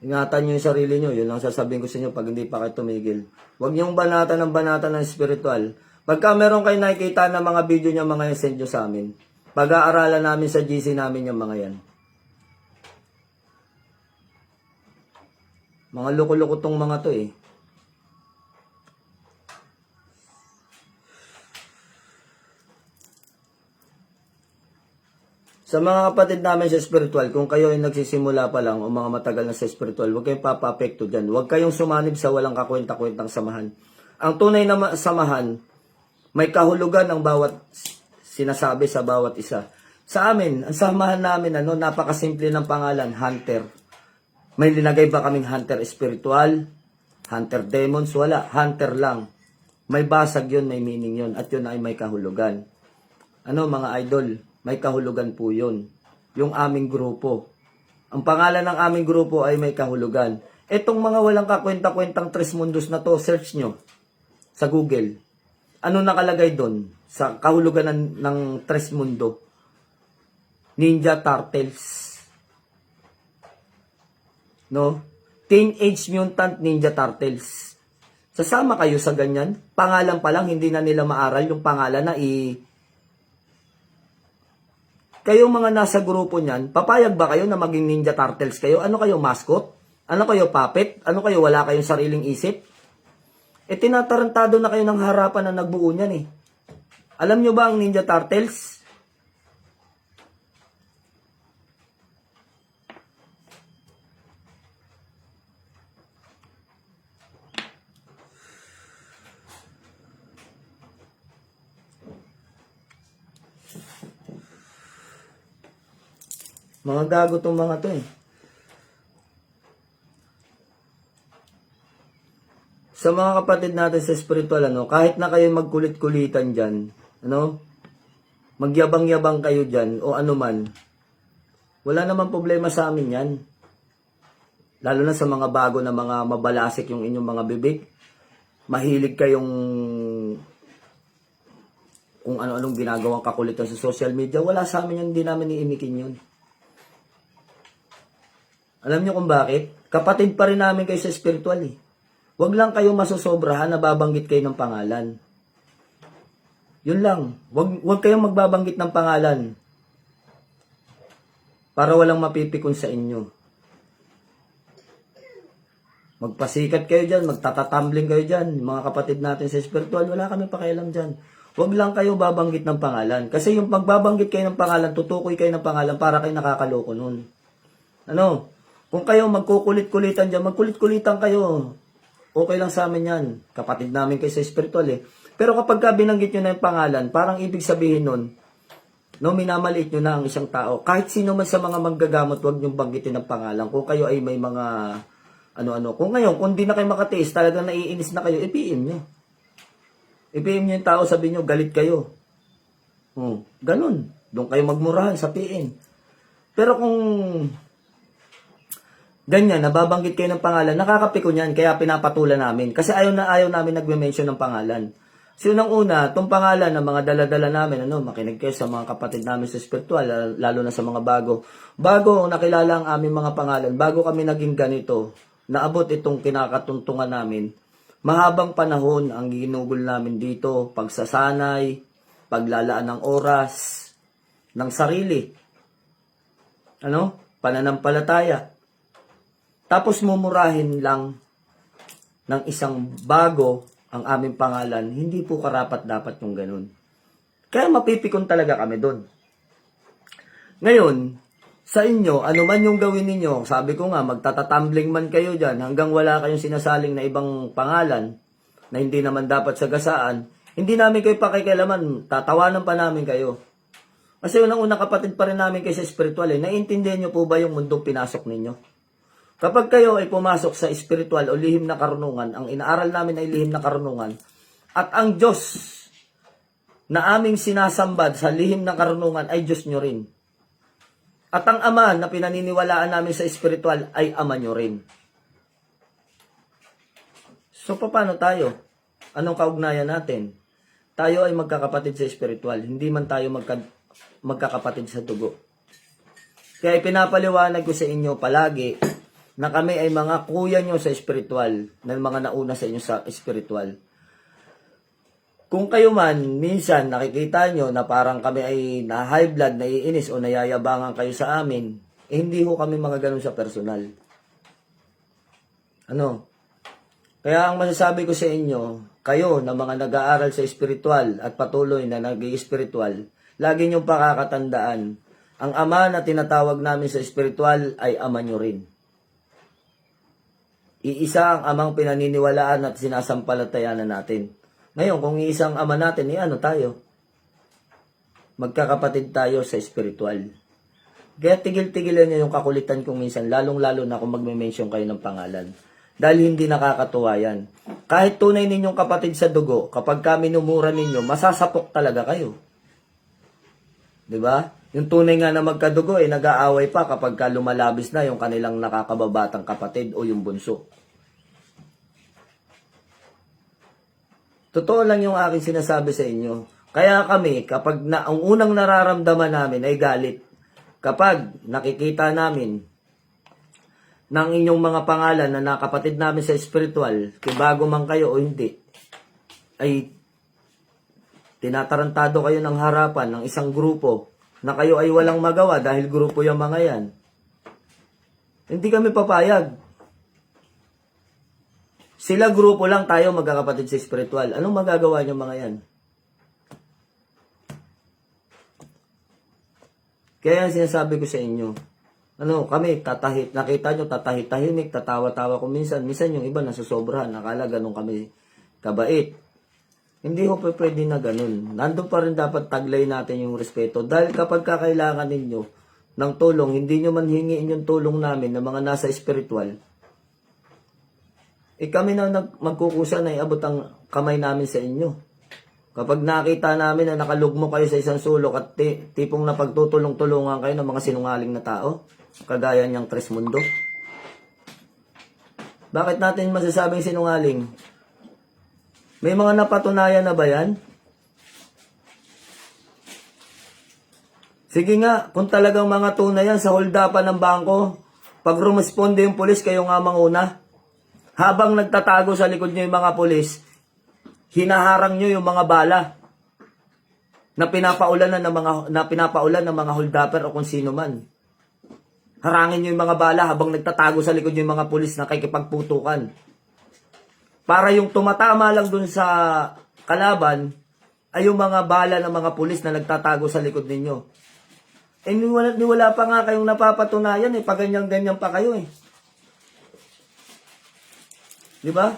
ingatan nyo yung sarili nyo. Yun lang sasabihin ko sa inyo pag hindi pa kayo tumigil. Huwag nyong banatan ng spiritual. Pagka meron kayo nakikita na mga video niya, mga send nyo sa amin. Pag-aaralan namin sa GC namin yung mga yan. Mga loko-loko tong mga to eh. Sa mga kapatid namin sa spiritual, kung kayo ay nagsisimula pa lang o mga matagal na sa spiritual, huwag kayong papapekto dyan. Huwag kayong sumanib sa walang kakwenta-kwentang samahan. Ang tunay na samahan, may kahulugan ang bawat sinasabi sa bawat isa. Sa amin, ang samahan namin, napakasimple ng pangalan, Hunter. May linagay ba kaming Hunter spiritual? Hunter demons? Wala. Hunter lang. May basag yun, may meaning yun. At yun ay may kahulugan. Mga idol, may kahulugan po yun. Yung aming grupo. Ang pangalan ng aming grupo ay may kahulugan. Etong mga walang kakwenta-kwentang Tres Mundos na to, search nyo sa Google. Ano nakalagay doon sa kahulugan ng Tres Mundo? Ninja Turtles. No? Teenage Mutant Ninja Turtles. Sasama kayo sa ganyan? Pangalan pa lang, hindi na nila maaral yung pangalan na Kayong mga nasa grupo niyan, papayag ba kayo na maging Ninja Turtles kayo? Ano kayo, mascot? Ano kayo, puppet? Ano kayo, wala kayong sariling isip? Tinatarantado na kayo ng harapan na nagbuo niyan eh. Alam nyo ba ang Ninja Turtles? Mga gago tong mga to eh. Sa mga kapatid natin sa spiritual, kahit na kayo magkulit-kulitan dyan, magyabang-yabang kayo dyan, o anuman, wala naman problema sa amin yan. Lalo na sa mga bago na mga mabalasik yung inyong mga bibig. Mahilig kayong kung ano-anong ginagawang kakulitan sa social media, wala sa amin yun, hindi namin iimikin yun. Alam nyo kung bakit? Kapatid pa rin namin kayo sa spiritual eh. Huwag lang kayo masusobrahan na babanggit kayo ng pangalan. Yun lang. Huwag kayong magbabanggit ng pangalan. Para walang mapipikon sa inyo. Magpasikat kayo dyan, magtatatumbling kayo dyan. Mga kapatid natin sa spiritual, wala kami pakialam dyan. Huwag lang kayo babanggit ng pangalan. Kasi yung pagbabanggit kayo ng pangalan, tutukoy kayo ng pangalan para kayo nakakaloko nun. Kung kayo magkukulit-kulitan dyan, magkulit-kulitan kayo. Okay lang sa amin yan. Kapatid namin kayo sa spiritual eh. Pero kapag binanggit nyo na yung pangalan, parang ibig sabihin nun, minamaliit nyo na ang isang tao. Kahit sino man sa mga manggagamot, huwag nyo banggitin ng pangalan. Kung kayo ay may mga Kung ngayon, kung di na kayo makatiis, talagang naiinis na kayo, i-PM nyo. I-PM nyo yung tao, sabi nyo, galit kayo. Ganun. Doon kayo magmurahan sa PM. Pero kung ganyan, nababanggit kayo ng pangalan, nakakapiko niyan, kaya pinapatulan namin. Kasi ayaw namin nagme-mention ng pangalan. So, unang-una, itong pangalan ng mga dala-dala namin, makinig kayo sa mga kapatid namin sa spiritual, lalo na sa mga bago. Bago nakilala ang aming mga pangalan, bago kami naging ganito, naabot itong kinakatuntungan namin, mahabang panahon ang ginugol namin dito, pagsasanay, paglalaan ng oras, ng sarili, pananampalataya. Tapos mumurahin lang ng isang bago ang aming pangalan, hindi po karapat-dapat yung ganun. Kaya mapipikon talaga kami doon. Ngayon, sa inyo, ano man yung gawin ninyo, sabi ko nga, magtatatumbling man kayo dyan, hanggang wala kayong sinasaling na ibang pangalan, na hindi naman dapat sagasaan, hindi namin kayo pakikialaman, tatawanan pa namin kayo. Kasi unang-una kapatid pa rin namin kayo sa spiritual naiintindihan nyo po ba yung mundong pinasok ninyo? Kapag kayo ay pumasok sa spiritual o lihim na karunungan, ang inaaral namin ay lihim na karunungan, at ang Diyos na aming sinasambad sa lihim na karunungan ay Diyos nyo rin. At ang Ama na pinaniniwalaan namin sa spiritual ay Ama nyo rin. So, paano tayo? Anong kaugnayan natin? Tayo ay magkakapatid sa spiritual, hindi man tayo magkakapatid sa dugo. Kaya pinapaliwanag ko sa inyo palagi na kami ay mga kuya nyo sa spiritual, na mga nauna sa inyo sa spiritual. Kung kayo man, minsan nakikita nyo na parang kami ay na high blood, naiinis o nayayabangan kayo sa amin, hindi ho kami mga ganun sa personal. Ano? Kaya ang masasabi ko sa inyo, kayo na mga nag-aaral sa espiritual at patuloy na nag-i-espiritual, lagi niyong pakakatandaan, ang ama na tinatawag namin sa espiritual ay ama nyo rin. Iisa ang amang pinaniniwalaan at sinasampalatayanan natin. Ngayon, kung iisang ama natin, ano tayo? Magkakapatid tayo sa espiritual. Kaya tigil-tigilan niyo yung kakulitan kung minsan, lalong-lalo na kung magme-mention kayo ng pangalan. Dahil hindi nakakatuwa yan. Kahit tunay ninyong kapatid sa dugo, kapag kami numura ninyo, masasapok talaga kayo. 'Di ba? Yung tunay nga na magkadugo, nag-aaway pa kapag lumalabis na yung kanilang nakakababatang kapatid o yung bunso. Totoo lang yung aking sinasabi sa inyo. Kaya kami, kapag ang unang nararamdaman namin ay galit, kapag nakikita namin ng inyong mga pangalan na nakapatid namin sa spiritual, kung bago man kayo o hindi, ay tinatarantado kayo ng harapan ng isang grupo na kayo ay walang magawa dahil grupo yung mga yan. Hindi kami papayag. Sila grupo lang, tayo magkakapatid sa spiritual. Anong magagawa niyo mga yan? Kaya sinasabi ko sa inyo, kami, nakita nyo, tatahimik, tatawa-tawa ko minsan. Minsan yung iba nasusobrahan, nakala ganun kami kabait. Hindi ho pwede na ganun. Nandun pa rin dapat taglay natin yung respeto. Dahil kapag kakailangan ninyo ng tulong, hindi nyo man hingiin yung tulong namin ng mga nasa spiritual, kami na magkukusa na iabot ang kamay namin sa inyo. Kapag nakita namin na nakalugmo kayo sa isang sulok at tipong napagtutulong-tulungan kayo ng mga sinungaling na tao, kagaya niyang Tres Mundo. Bakit natin masasabing sinungaling? May mga napatunayan na ba yan? Sige nga, kung talagang mga tunay yan sa holdapan ng bangko, pag rumisponde yung pulis, kayo nga manguna. Habang nagtatago sa likod nyo yung mga pulis, hinaharang nyo yung mga bala na pinapaulan ng mga holdapper o kung sino man. Harangin nyo yung mga bala habang nagtatago sa likod nyo yung mga pulis na kikipagputukan. Para yung tumatama lang dun sa kalaban ay yung mga bala ng mga pulis na nagtatago sa likod ninyo. Niwala pa nga kayong napapatunayan paganyan-ganyan pa kayo . Di ba?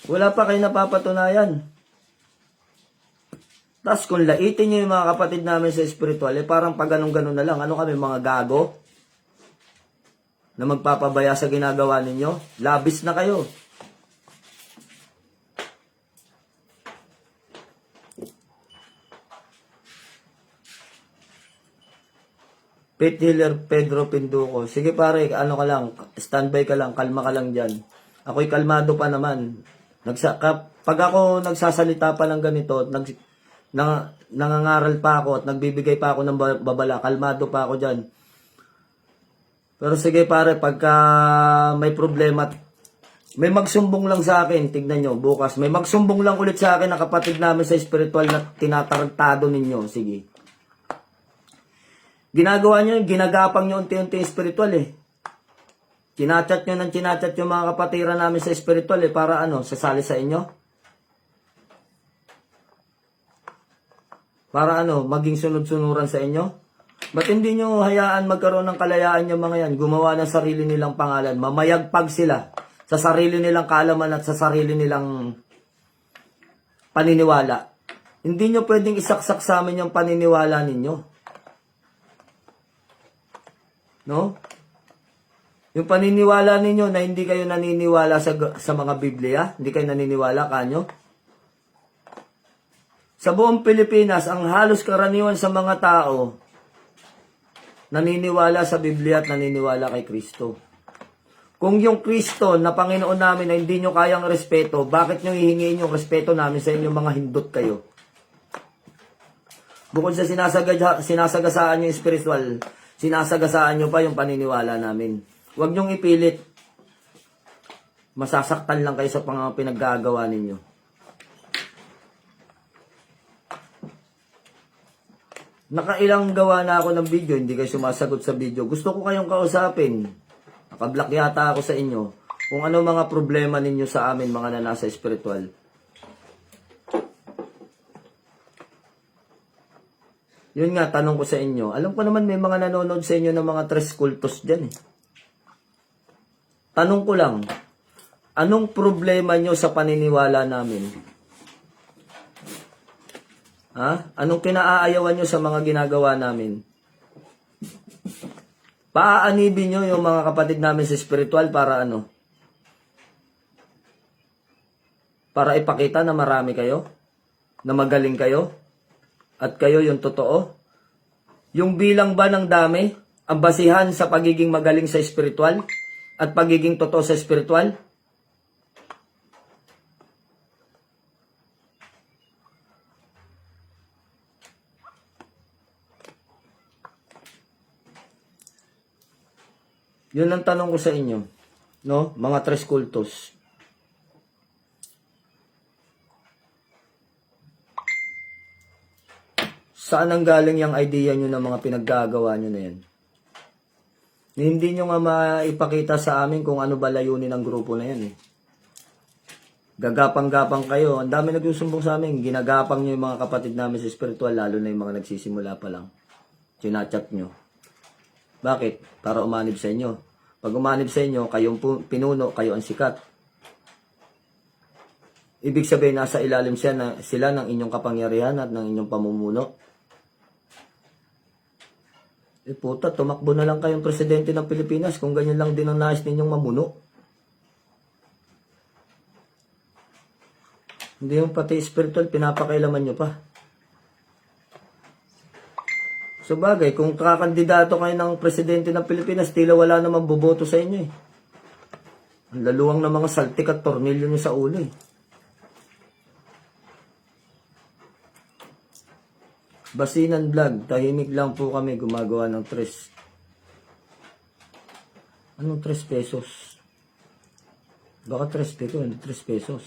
Wala pa kayo napapatunayan. Tapos kung laitin nyo yung mga kapatid namin sa spiritual, parang pag ganun-ganun na lang. Ano kami, mga gago? Na magpapabaya sa ginagawa ninyo? Labis na kayo. Pet Healer Pedro Pinduco. Sige pare, standby ka lang, kalma ka lang dyan. Ako'y kalmado pa naman. Pag ako nagsasalita pa ng ganito, nangangaral pa ako at nagbibigay pa ako ng babala, kalmado pa ako dyan. Pero sige pare, pagka may problema, may magsumbong lang sa akin, tignan nyo, bukas, may magsumbong lang ulit sa akin na kapatid namin sa spiritual na tinatarantado ninyo, sige. Ginagawa nyo, ginagapang nyo unti-unti yung spiritual Chinachat nyo ng chinachat yung mga kapatiran namin sa spiritual para sasali sa inyo? Para maging sunod-sunuran sa inyo? Ba't hindi nyo hayaan magkaroon ng kalayaan yung mga yan? Gumawa ng sarili nilang pangalan. Mamayagpag sila sa sarili nilang kaalaman at sa sarili nilang paniniwala. Hindi nyo pwedeng isaksak sa amin yung paniniwala ninyo. No? Yung paniniwala ninyo na hindi kayo naniniwala sa mga Biblia, hindi kayo naniniwala kanyo. Sa buong Pilipinas, ang halos karaniwan sa mga tao naniniwala sa Biblia at naniniwala kay Kristo. Kung yung Kristo na Panginoon namin na hindi nyo kayang respeto, bakit nyo hihingin yung respeto namin sa inyong mga hindot kayo? Bukod sa sinasagasaan yung spiritual, Sinasagasaan nyo pa yung paniniwala namin. Huwag nyong ipilit. Masasaktan lang kayo sa mga pinaggagawa ninyo. Nakailang gawa na ako ng video, hindi kayo sumasagot sa video. Gusto ko kayong kausapin. Nakablock yata ako sa inyo. Kung ano mga problema ninyo sa amin, mga na nasa espiritual. Yun nga, tanong ko sa inyo. Alam ko naman may mga nanonood sa inyo ng mga tres cultos dyan eh. Tanong ko lang, anong problema nyo sa paniniwala namin? Ha? Anong kinaayawan nyo sa mga ginagawa namin? Paaanibin nyo yung mga kapatid namin sa spiritual para ano? Para ipakita na marami kayo? Na magaling kayo? At kayo yung totoo? Yung bilang ba ng dami? Ang basihan sa pagiging magaling sa spiritual? At pagiging totoo sa spiritual? Yun ang tanong ko sa inyo, no? Mga tres cultos. Saan ang galing yung idea nyo ng mga pinaggagawa nyo na yan? Hindi nyo nga maipakita sa amin kung ano ba layunin ng grupo na yan eh. Gagapang-gapang kayo. Ang dami nagsusumbong sa amin. Ginagapang nyo yung mga kapatid namin sa spiritual, lalo na yung mga nagsisimula pa lang. Chinachat nyo. Bakit? Para umanib sa inyo. Pag umanib sa inyo, kayong pinuno, kayo ang sikat. Ibig sabihin, nasa ilalim sila ng inyong kapangyarihan at ng inyong pamumuno. Puta, tumakbo na lang kayong presidente ng Pilipinas kung ganyan lang din ang nais ninyong mamuno. Hindi yung pati spiritual, pinapakailaman nyo pa. So bagay, kung kakandidato kayo ng presidente ng Pilipinas, tila wala namang boboto sa inyo eh. Ang laluwang ng mga saltik at tornilyo nyo sa ulo eh. Basinan Vlog, tahimik lang po kami gumagawa ng tres. Anong 3 pesos? Baka 3 pesos, 3 pesos.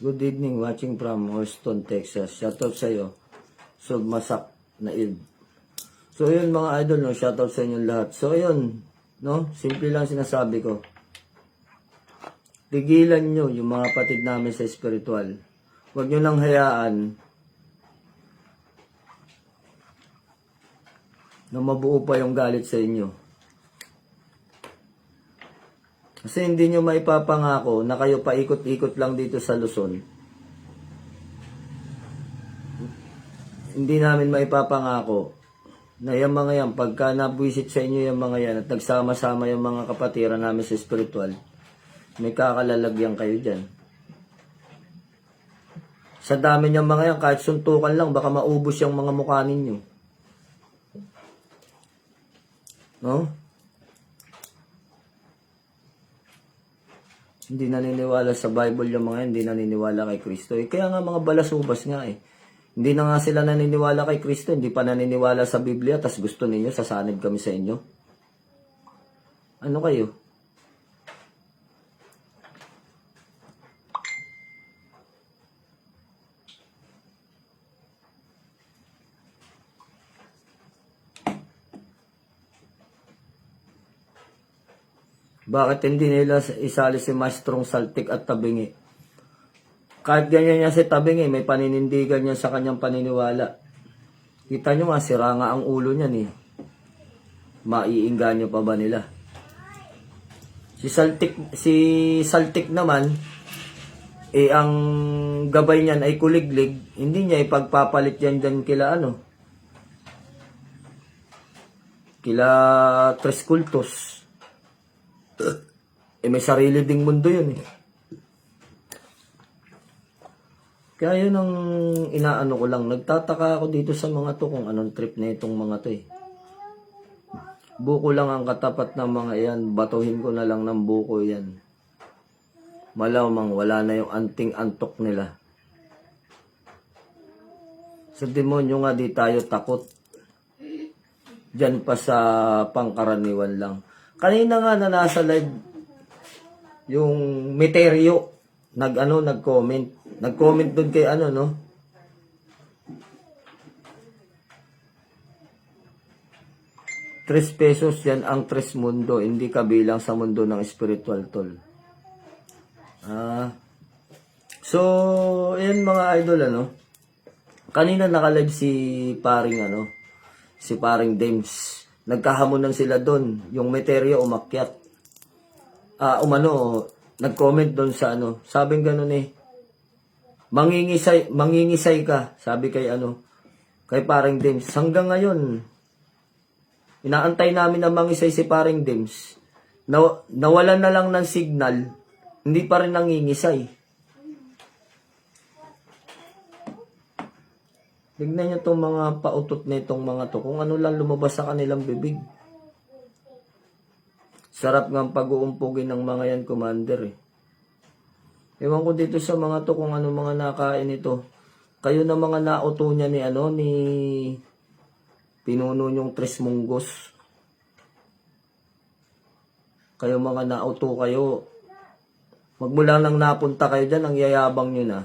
Good evening, watching from Houston, Texas. Shoutout sa'yo. Masak na id. So yun mga idol, no, shoutout sa inyo lahat. So yun, no, simple lang sinasabi ko. Tigilan nyo yung mga kapatid namin sa spiritual. Huwag nyo nang hayaan na mabuo pa yung galit sa inyo. Kasi hindi nyo maipapangako na kayo paikot-ikot lang dito sa Luzon. Hindi namin maipapangako na yung mga yan, pagka nabwisit sa inyo yung mga yan at nagsama-sama yung mga kapatiran namin sa spiritual, may kakalalagyan kayo dyan. Sa dami niyang mga yan, kahit suntukan lang, baka maubos yung mga mukha ninyo. No? Hindi naniniwala sa Bible yung mga yan, hindi naniniwala kay Kristo. Kaya nga mga balasubas nga eh. Hindi na nga sila naniniwala kay Kristo, hindi pa naniniwala sa Biblia, tas gusto ninyo, sasanib kami sa inyo. Ano kayo? Bakit hindi nila isali si Maestrong Saltik at Tabingi? Kahit ganyan niya si Tabingi, may paninindigan niya sa kanyang paniniwala. Kita nyo nga, sira nga ang ulo niyan eh. Maiinganyo pa ba nila? Si Saltik naman, ang gabay niyan ay kuliglig, hindi niya ipagpapalit yan dyan kila kila Tres Cultos. May sarili ding mundo yun eh. Kaya yun ang inaano ko lang. Nagtataka ako dito sa mga to kung anong trip na itong mga to eh. Buko lang ang katapat ng mga yan. Batuhin ko na lang ng buko yan. Malamang wala na yung anting-antok nila. Sa demonyo nga di tayo takot. Diyan pa sa pangkaraniwan lang. Kanina nga na nasa live yung Meterio nag-comment. Nag-comment doon kay ano no. 3 pesos yan ang 3 mundo, hindi kabilang sa mundo ng spiritual tol. So, ayan mga idol ano. Kanina naka-live si paring Dems. Nagkahamonan sila doon. Yung Meterio umakyat. Nag-comment doon sa ano. Sabing gano'n eh. Mangingisay ka. Sabi kay kay paring Dems. Hanggang ngayon, inaantay namin na mangisay si paring Dems. Nawalan na lang ng signal. Hindi pa rin nangingisay. Tignan nyo itong mga pautot na itong mga to. Kung ano lang lumabas sa kanilang bibig. Sarap ng pag-uumpugin ng mga yan, Commander eh. Ewan ko dito sa mga to kung ano mga nakain ito. Kayo na mga nauto niya ni pinuno yung Tres Munggos. Kayo mga nauto kayo. Magmula nang napunta kayo dyan, ang yayabang nyo na.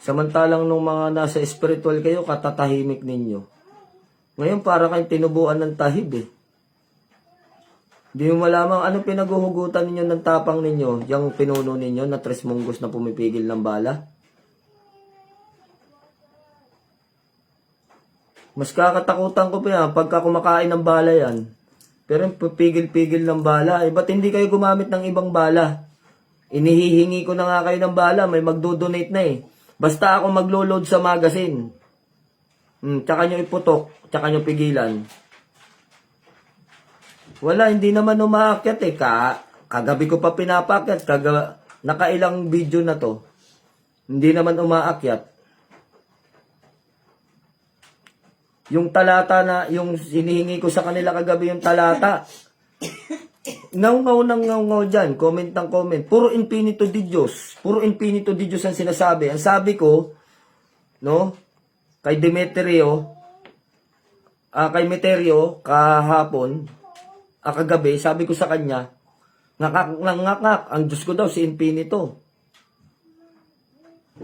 Samantalang nung mga nasa spiritual kayo, katatahimik ninyo. Ngayon para kayong tinubuan ng tahib eh. Di mo malamang ano pinaguhugutan ninyo ng tapang ninyo, yung pinuno ninyo na Tres Munggos na pumipigil ng bala. Mas kakatakutan ko pa yan pagka kumakain ng bala yan. Pero pipigil-pigil ng bala, ba't hindi kayo gumamit ng ibang bala? Inihihingi ko na nga kayo ng bala, may magdo-donate na eh. Basta ako maglo-load sa magazine. Tsaka nyo iputok, tsaka nyo pigilan. Wala, hindi naman umaakyat eh. Kagabi ko pa pinapakyat. Nakailang video na to. Hindi naman umaakyat. Yung talata na, yung hinihingi ko sa kanila kagabi yung talata. Ngaw dyan, comment ng comment. Puro infinito di Diyos. Puro infinito di Diyos ang sinasabi. Ang sabi ko, no, kay Demetrio, kay Meterio, kahapon, kagabi, sabi ko sa kanya, ngakak, ang Diyos ko daw si infinito.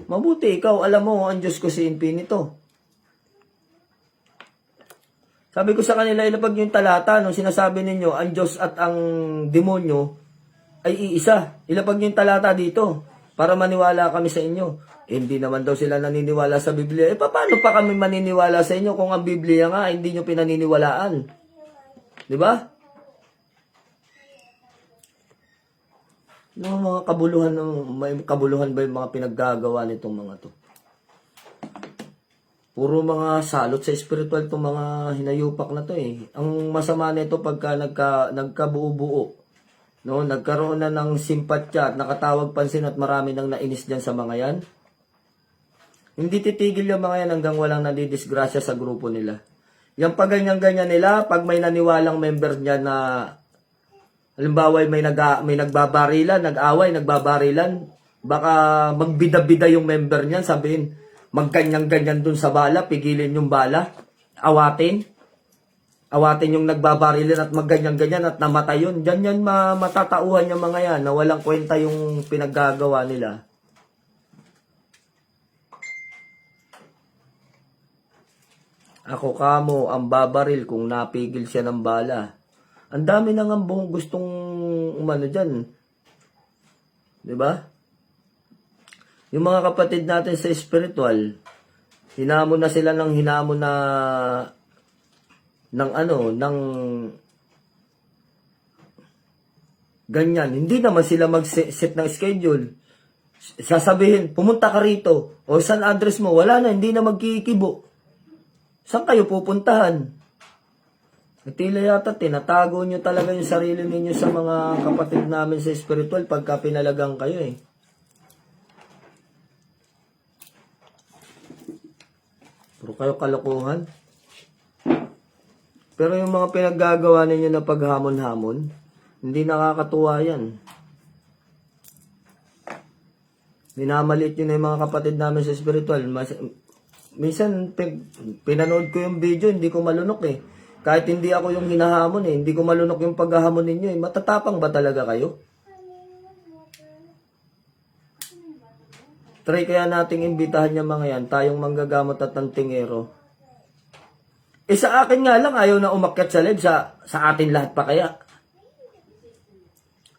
Mabuti, ikaw, alam mo, ang Diyos ko si infinito. Sabi ko sa kanila, ilapag yung talata, nung sinasabi ninyo, ang Diyos at ang demonyo ay iisa. Ilapag yung talata dito, para maniwala kami sa inyo. Hindi naman daw sila naniniwala sa Biblia. Paano pa kami maniniwala sa inyo kung ang Biblia nga, hindi nyo pinaniniwalaan? Diba? No, mga kabuluhan, may kabuluhan ba yung mga pinaggagawa nitong mga to? Puro mga salot sa spiritual itong mga hinayupak na to eh. Ang masama nito pagka nagkabuo-buo. No, nagkaroon na ng simpatya at nakatawag pansin at marami nang nainis dyan sa mga yan. Hindi titigil yung mga yan hanggang walang nadidisgrasya sa grupo nila. Yung pag ganyan-ganyan nila, pag may naniwalang member niya na halimbawa may nagbabarilan, nag-away, nagbabarilan, baka magbida-bida yung member niyan, sabihin, magganyan-ganyan dun sa bala, pigilin yung bala, awatin yung nagbabarilan at magganyan-ganyan at namatay yun. Diyan yan matatauhan yung mga yan na walang kwenta yung pinaggagawa nila. Ako kamo ang babaril kung napigil siya ng bala. Ang dami nang ambong gustong umano dyan. Diba? Yung mga kapatid natin sa spiritual, hinamon na sila ng hinamon na ng ganyan. Hindi naman sila mag-set ng schedule. Sasabihin, pumunta ka rito. O saan address mo? Wala na, hindi na magkikibo. Saan kayo pupuntahan? Tila yata, tinatago nyo talaga yung sarili ninyo sa mga kapatid namin sa spiritual pagka pinalagang kayo eh. Puro kayo kalokohan. Pero yung mga pinaggagawa ninyo na paghamon-hamon, hindi nakakatuwa yan. Minamalit yun na yung mga kapatid namin sa spiritual. Minsan, pinanood ko yung video, hindi ko malunok eh. Kahit hindi ako yung hinahamon eh, hindi ko malunok yung paghahamon ninyo eh. Matatapang ba talaga kayo? Try kaya nating imbitahan yung mga yan, tayong manggagamot at tantingero. Eh sa akin nga lang, ayaw na umakyat sa live, sa atin lahat pa kaya.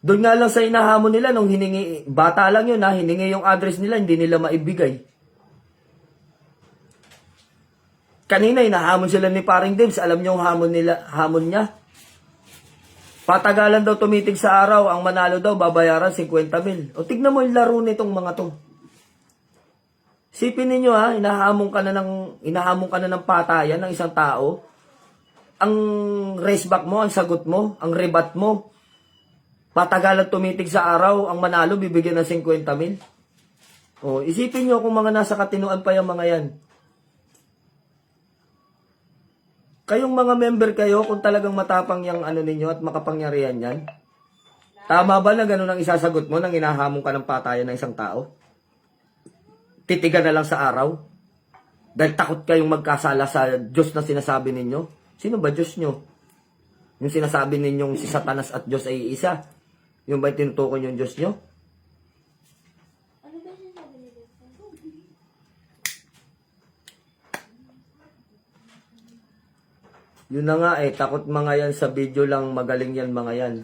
Doon nga lang sa inahamon nila, nung hiningi, bata lang yun ha, hiningi yung address nila, hindi nila maibigay. Kanina, inahamon sila ni Paring Debs, alam niyo yung hamon niya? Patagalan daw tumitig sa araw, ang manalo daw, babayaran 50,000. O tignan mo yung laro nitong mga to. Sipin ninyo ha, inahamon ka na ng patayan ng isang tao. Ang raceback mo, ang sagot mo, ang rebat mo, patagalan tumitig sa araw, ang manalo bibigyan ng 50,000. O, isipin nyo kung mga nasa katinuan pa yung mga yan. Kayong mga member kayo, kung talagang matapang yung ano ninyo at makapangyarihan yan, tama ba na ganun ang isasagot mo nang inahamon ka ng patayan ng isang tao? Titigan na lang sa araw? Dahil takot kayong magkasala sa Diyos na sinasabi ninyo? Sino ba Diyos nyo? Yung sinasabi ninyong si Satanas at Diyos ay isa. Yung ba tinutukoy yung Diyos nyo? Yun na nga eh, takot mga yan sa video lang, magaling yan mga yan.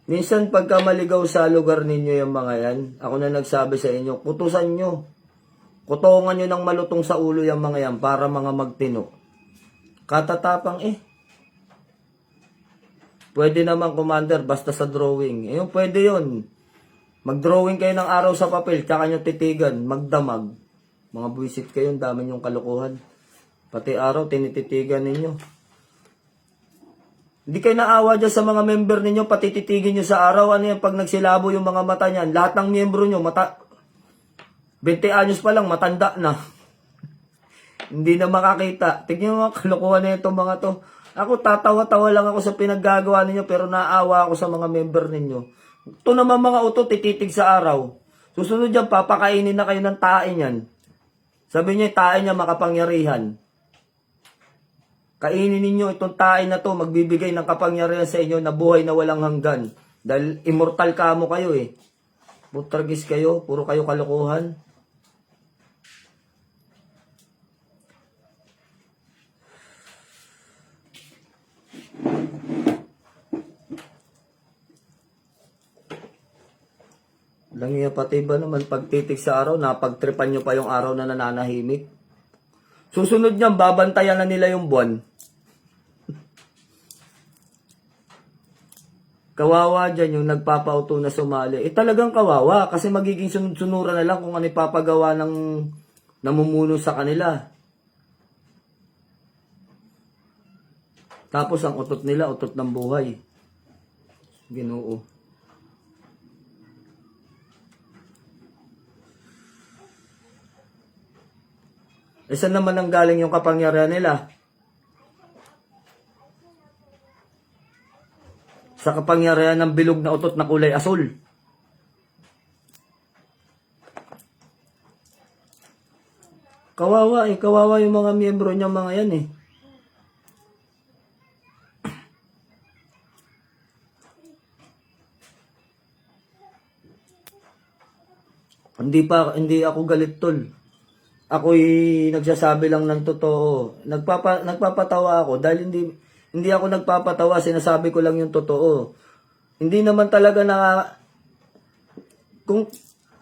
Minsan pagka maligaw sa lugar ninyo yung mga yan, ako na nagsabi sa inyo, kutusan nyo. Kutongan nyo ng malutong sa ulo yung mga yan para mga magtino. Katatapang eh. Pwede naman commander basta sa drawing. Ayun, pwede yun. Mag-drawing kayo ng araw sa papel, tsaka nyo titigan, magdamag. Mga buwisit kayo, dami nyong kalukuhan. Pati araw, tinititigan ninyo. Hindi kayo naawa dyan sa mga member ninyo, pati titigin nyo sa araw. Ano yan, pag nagsilabo yung mga mata niyan, lahat ng miyembro nyo, 20 anyos pa lang, matanda na. Hindi na makakita. Tignan mo, kalukuhan na itong mga to. Ako, tatawa-tawa lang ako sa pinaggagawa ninyo, pero naawa ako sa mga member ninyo. Ito naman mga uto, tititig sa araw. Susunod dyan, papakainin na kayo ng tae niyan. Sabi niya, tae niya makapangyarihan. Kainin ninyo itong tae na to, magbibigay ng kapangyarihan sa inyo na buhay na walang hanggan. Dahil immortal ka mo kayo eh. Butragis kayo, puro kayo kalokohan. Langya pati ba naman pagtitig sa araw, napagtripan nyo pa yung araw na nananahimik. Susunod niyan, babantayan na nila yung buwan. Kawawa dyan yung nagpapauto na sumali. Eh talagang kawawa kasi magiging sunod-sunuran na lang kung ano ipapagawa ng namumuno sa kanila. Tapos ang utot nila, utot ng buhay. Ginoo. E saan naman ang galing yung kapangyarihan nila? Sa kapangyarihan ng bilog na utot na kulay asul. Kawawa eh, kawawa yung mga miyembro niya mga yan eh. Hindi ako galit tol. Ako'y nagsasabi lang ng totoo. Nagpapatawa ako dahil hindi ako nagpapatawa, sinasabi ko lang yung totoo. Hindi naman talaga kung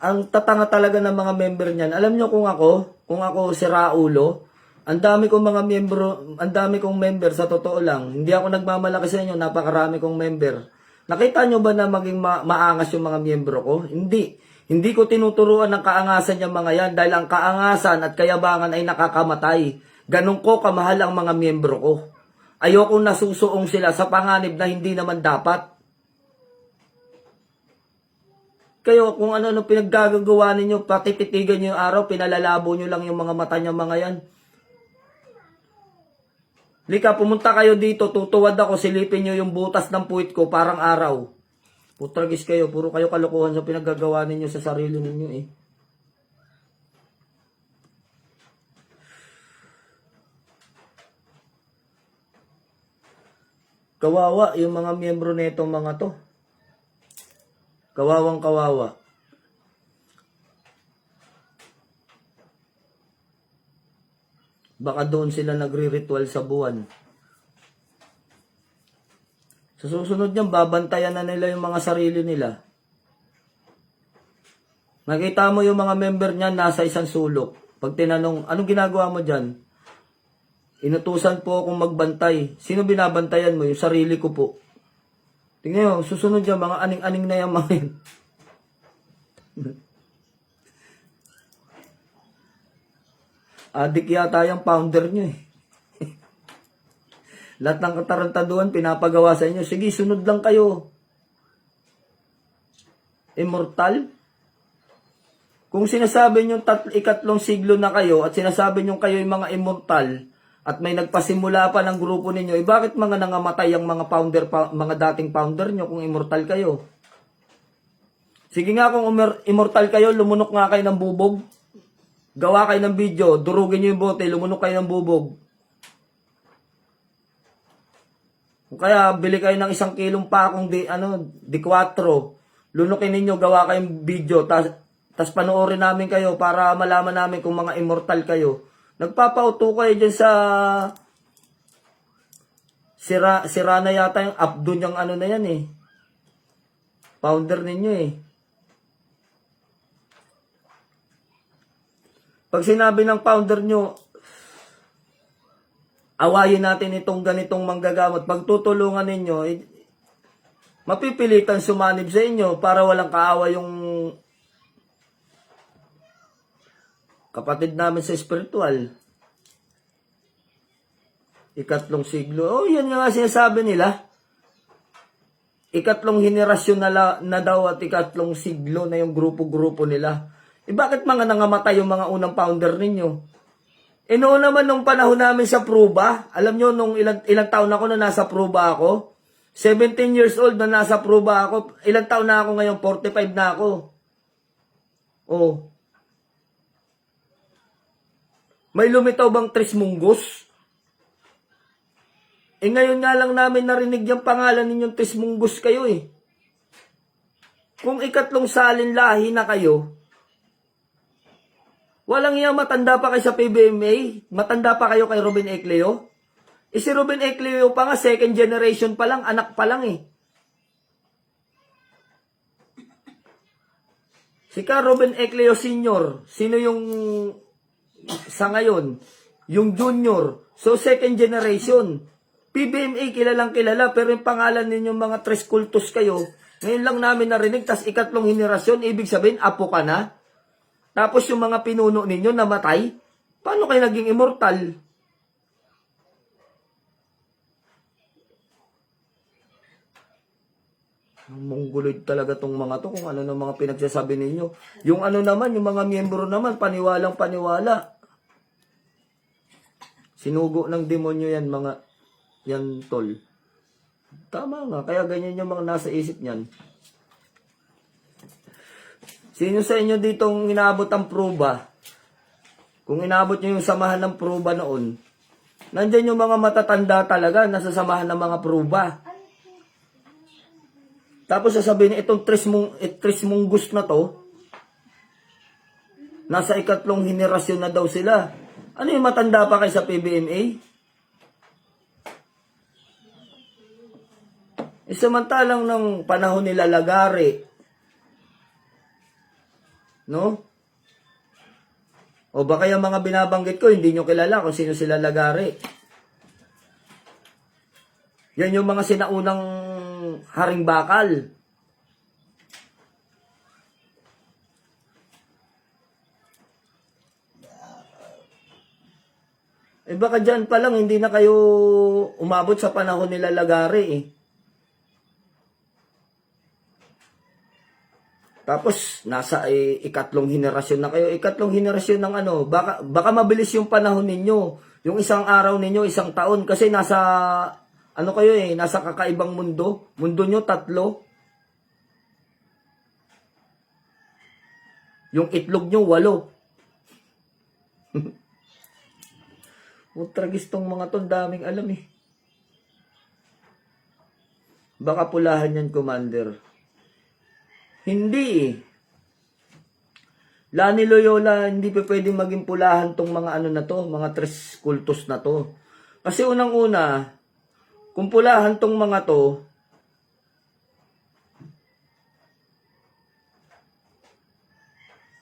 ang tatanga talaga ng mga member niyan. Alam nyo kung ako si Raulo, ang dami kong mga miyembro, ang dami kong member sa totoo lang. Hindi ako nagmamalaki sa inyo, napakarami kong member. Nakita nyo ba na maging maangas yung mga miyembro ko? Hindi. Hindi ko tinuturuan ng kaangasan yung mga yan dahil ang kaangasan at kayabangan ay nakakamatay. Ganun ko kamahal ang mga miyembro ko. Ayokong nasusuong sila sa panganib na hindi naman dapat. Kayo, kung ano pinaggagawa ninyo, patititigan nyo yung araw, pinalalabo nyo lang yung mga mata nyo mga yan. Lika, pumunta kayo dito, tutuwad ako, silipin nyo yung butas ng puwit ko, parang araw. Putragis kayo, puro kayo kalokohan sa pinaggagawa ninyo sa sarili ninyo eh. Kawawa yung mga miyembro netong mga to. Kawawang kawawa. Baka doon sila nagre-ritual sa buwan. Sa susunod niyan, babantayan na nila yung mga sarili nila. Nakita mo yung mga member niyan nasa isang sulok. Pag tinanong, anong ginagawa mo dyan? Inutusan po akong magbantay. Sino binabantayan mo? Yung sarili ko po. Tingnan nyo, susunod yan, mga aning-aning na yan mga yun. Adik yata yung founder nyo eh. Lahat ng katarantaduhan pinapagawa sa inyo. Sige, sunod lang kayo. Immortal? Kung sinasabi nyo ikatlong siglo na kayo at sinasabi nyo kayo yung mga immortal at may nagpasimula pa ng grupo ninyo, eh bakit mga nangamatay ang mga founder, mga dating founder nyo kung immortal kayo? Sige nga kung immortal kayo, lumunok nga kayo ng bubog. Gawa kayo ng video, durugin nyo yung bote, lumunok kayo ng bubog. Kung kaya, bili kayo ng 1 kilong pakong di 4. Lunukin ninyo, gawa kayong video, tas panoorin namin kayo para malaman namin kung mga immortal kayo. Nagpapauto kayo dyan sa sira na yata yung Abdun yung na yan eh. Founder ninyo eh. Pag sinabi ng founder nyo, awayin natin itong ganitong manggagamot, pagtutulungan ninyo, mapipilitan sumanib sa inyo para walang kaawa yung kapatid namin sa spiritual. Ikatlong siglo. Oh, yan nga sinasabi nila. Ikatlong henerasyon na daw at ikatlong siglo na yung grupo-grupo nila. Eh bakit mga nangamatay yung mga unang founder ninyo? Eh noon naman nung panahon namin sa Pruba, alam nyo nung ilang taon ako na nasa Pruba ako? 17 years old na nasa Pruba ako. Ilang taon na ako ngayon? 45 na ako. Oh. May lumitaw bang Trismungus? Eh ngayon nga lang namin narinig yung pangalan ninyong Trismungus kayo eh. Kung ikatlong salin lahi na kayo, walang iya matanda pa kayo sa PBMA, matanda pa kayo kay Ruben Ecleo. Eh si Ruben Ecleo pa nga, 2nd generation pa lang, anak pa lang eh. Si ka Ruben Ecleo Sr., sino yung sa ngayon? Yung junior. So 2nd generation. PBMA kilalang kilala, pero yung pangalan ninyong mga tres kultos kayo, ngayon lang namin narinig, tas ikatlong henerasyon, ibig sabihin, apo ka na. Tapos yung mga pinuno ninyo namatay, paano kayo naging immortal? Mongoloid talaga tong mga to kung ano ng mga pinagsasabi ninyo. Yung naman, yung mga miyembro naman, paniwalang paniwala. Sinugo ng demonyo yan, yan tol. Tama nga, kaya ganyan yung mga nasa isip niyan. Sino sa inyo ditong inaabot ang pruba? Kung inaabot nyo yung samahan ng pruba noon, nandyan yung mga matatanda talaga, nasa samahan ng mga pruba. Tapos sasabihin, itong Trismungus na to, nasa ikatlong henerasyon na daw sila. Ano yung matanda pa kayo sa PBMA? Samantalang ng panahon nila Lagare, no? O baka yung mga binabanggit ko, hindi nyo kilala kung sino sila Lagare. Yan yung mga sinaunang haring bakal. Eh baka dyan pa lang, hindi na kayo umabot sa panahon nila Lagare eh. Tapos, nasa ikatlong henerasyon na kayo. Ikatlong henerasyon ng baka mabilis yung panahon ninyo. Yung isang araw ninyo, isang taon. Kasi nasa, kayo nasa kakaibang mundo. Mundo nyo, 3. Yung itlog nyo, 8. Utragis tong mga to, daming alam eh. Baka pulahan yan, Commander. Hindi eh. Lani Loyola, hindi pa pwedeng maging pulahan tong mga ano na to, mga tres kultos na to. Kasi unang-una, kung pulahan tong mga to,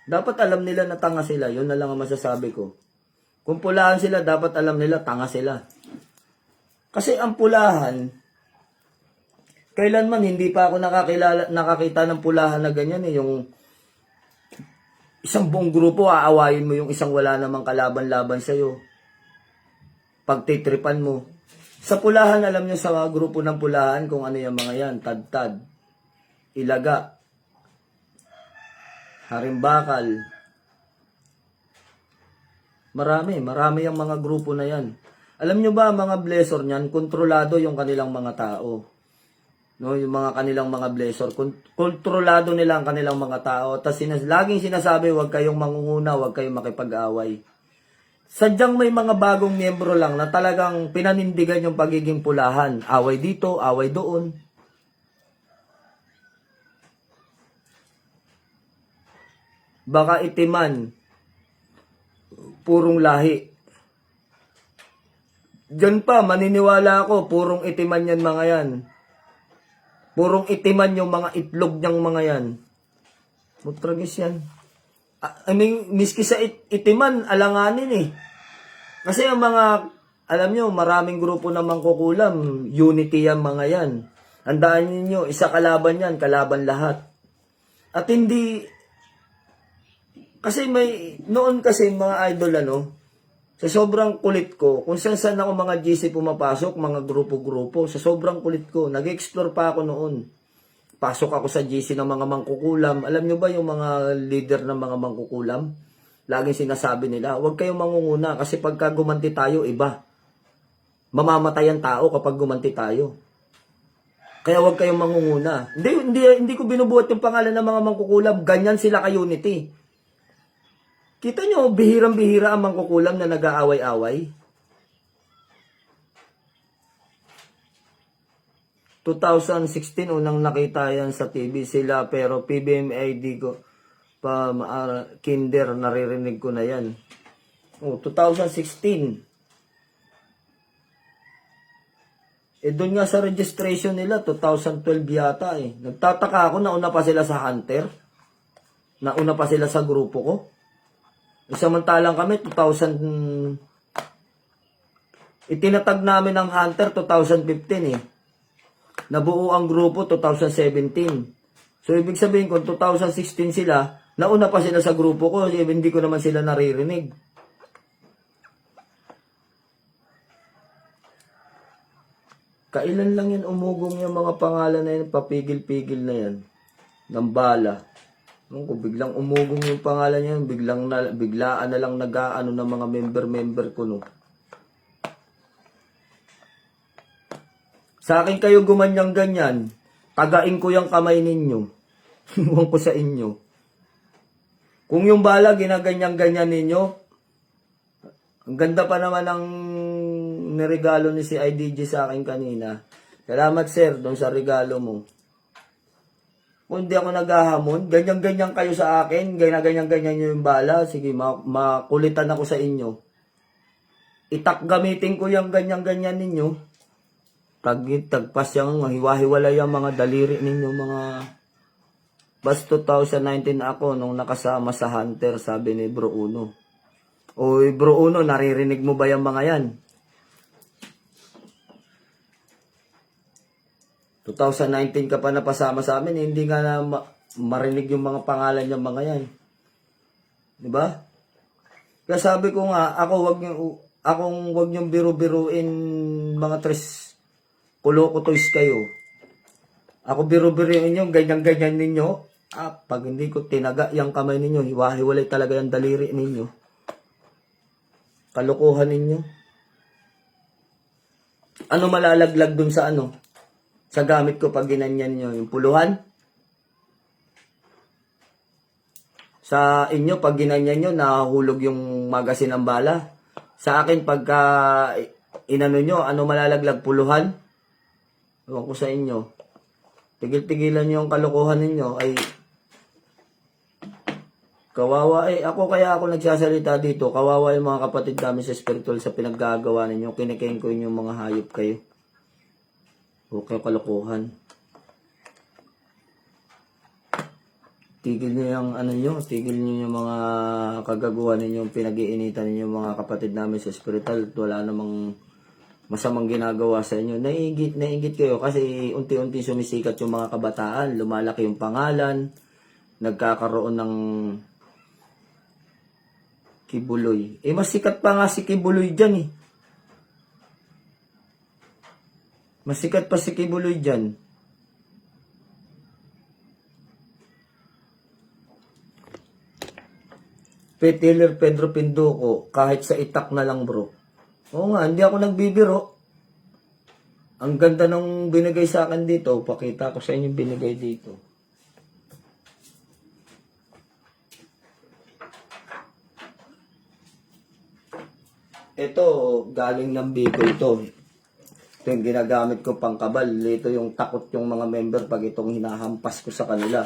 dapat alam nila na tanga sila. Yun na lang ang masasabi ko. Kung pulahan sila, dapat alam nila tanga sila. Kasi ang pulahan, kailanman hindi pa ako nakakita ng pulahan na ganyan eh. Yung isang buong grupo, aawayin mo yung isang wala namang kalaban-laban sa'yo. Pagtitripan mo. Sa pulahan, alam nyo sa mga grupo ng pulahan kung ano yung mga yan. Tad-tad, Ilaga, Harimbakal. Marami yung mga grupo na yan. Alam nyo ba, mga blessor niyan, kontrolado yung kanilang mga tao. No, yung mga kanilang mga blessor, kontrolado nila ang kanilang mga tao. Tapos laging sinasabi, huwag kayong mangunguna, huwag kayong makipag-away. Sadyang may mga bagong miyembro lang na talagang pinanindigan yung pagiging pulahan. Away dito, away doon. Baka itiman, purong lahi. Diyan pa, maniniwala ako, purong itiman yan mga yan. Purong itiman yung mga itlog niyang mga yan. Mutragis yan. I mean, miski sa itiman, alanganin eh. Kasi ang mga, alam nyo, maraming grupo na mangkukulam, unity yan mga yan. Handaan ninyo, isa kalaban yan, kalaban lahat. At hindi, kasi noon kasi mga idol sa sobrang kulit ko, kung saan ako mga GC pumapasok, mga grupo-grupo, sa sobrang kulit ko, nag-explore pa ako noon. Pasok ako sa GC ng mga mangkukulam. Alam nyo ba yung mga leader ng mga mangkukulam? Laging sinasabi nila, huwag kayong mangunguna kasi pagka gumanti tayo, iba. Mamamatay ang tao kapag gumanti tayo. Kaya huwag kayong mangunguna. Hindi ko binubuhat yung pangalan ng mga mangkukulam. Ganyan sila ka-unity. Kita nyo, bihirang-bihira ang mangkukulam na nag-aaway-away. 2016, unang nakita yan sa TV sila, pero PBMID ko, kinder, naririnig ko na yan. 2016. Doon nga sa registration nila, 2012 yata eh. Nagtataka ako, nauna pa sila sa Hunter. Nauna pa sila sa grupo ko. Samantalang kami, itinatag namin ng Hunter 2015 eh. Nabuo ang grupo 2017. So, ibig sabihin kung 2016 sila, nauna pa sila sa grupo ko, hindi ko naman sila naririnig. Kailan lang yan umugong yung mga pangalan na yan, papigil-pigil na yan, ng bala. Kung biglang umugong yung pangalan niya, biglaan na lang nag-aano ng mga member ko, no. Sa akin kayo gumanyang ganyan, tagain ko yung kamay ninyo. Iwan ko sa inyo. Kung yung bala, ginaganyan-ganyan ninyo, ang ganda pa naman ng niregalo ni si IDG sa akin kanina. Salamat sir, doon sa regalo mo. Kung hindi ako naghahamon, ganyan-ganyan kayo sa akin, ganyan-ganyan nyo yung bala, sige, makulitan ako sa inyo. Gamitin ko yung ganyan-ganyan ninyo. Tagpas yung hiwa-hiwala yung mga daliri ninyo, mga... Bas 2019 ako nung nakasama sa Hunter, sabi ni Bro Uno. Oy, Bro Uno, naririnig mo ba yung mga yan? 2019 ka pa napasama sa amin, hindi nga na marinig yung mga pangalan ng mga yan. Di ba? Kaya sabi ko nga, akong wag niyong biru-biruin mga tres kulo-kutoys kayo. Ako biru-biruin niyo, ganyan-ganyan ninyo. Pag hindi ko tinaga yung kamay ninyo, hiwa-hiwalay talaga yung daliri ninyo. Kalokohan ninyo. Ano malalaglag dun sa ano? Sa gamit ko pag ginanyan nyo, yung puluhan. Sa inyo, pag ginanyan nyo, nahulog yung magasin ng bala. Sa akin, pagka inano nyo, ano malalaglag, puluhan? Ewan ko sa inyo. tigil-tigilan niyo yung kalokohan ninyo ay kawawa ako kaya ako nagsasalita dito. Kawawa yung mga kapatid namin sa spiritual sa pinaggagawa ninyo. Kinikengko yung mga hayop kayo. Huwag kayo kalokohan. Tigil niyo yung ano nyo, tigil niyo yung mga kagagawa ninyo, pinag-iinitan ninyo mga kapatid namin sa spiritual. Wala namang masamang ginagawa sa inyo. Naiingit kayo kasi unti-unti sumisikat yung mga kabataan. Lumalaki yung pangalan. Nagkakaroon ng Kibuloy. Mas sikat pa nga si Kibuloy dyan eh. Mas sikat pa si Kibuloy dyan. Petiller Pedro Pinduco, kahit sa itak na lang bro. Oo nga, hindi ako nagbibiro. Ang ganda ng binigay sa akin dito. Pakita ko sa inyo yung binigay dito. Ito, galing ng Bicol ito. Ito yung ginagamit ko pang kabal. Ito yung takot yung mga member pag itong hinahampas ko sa kanila.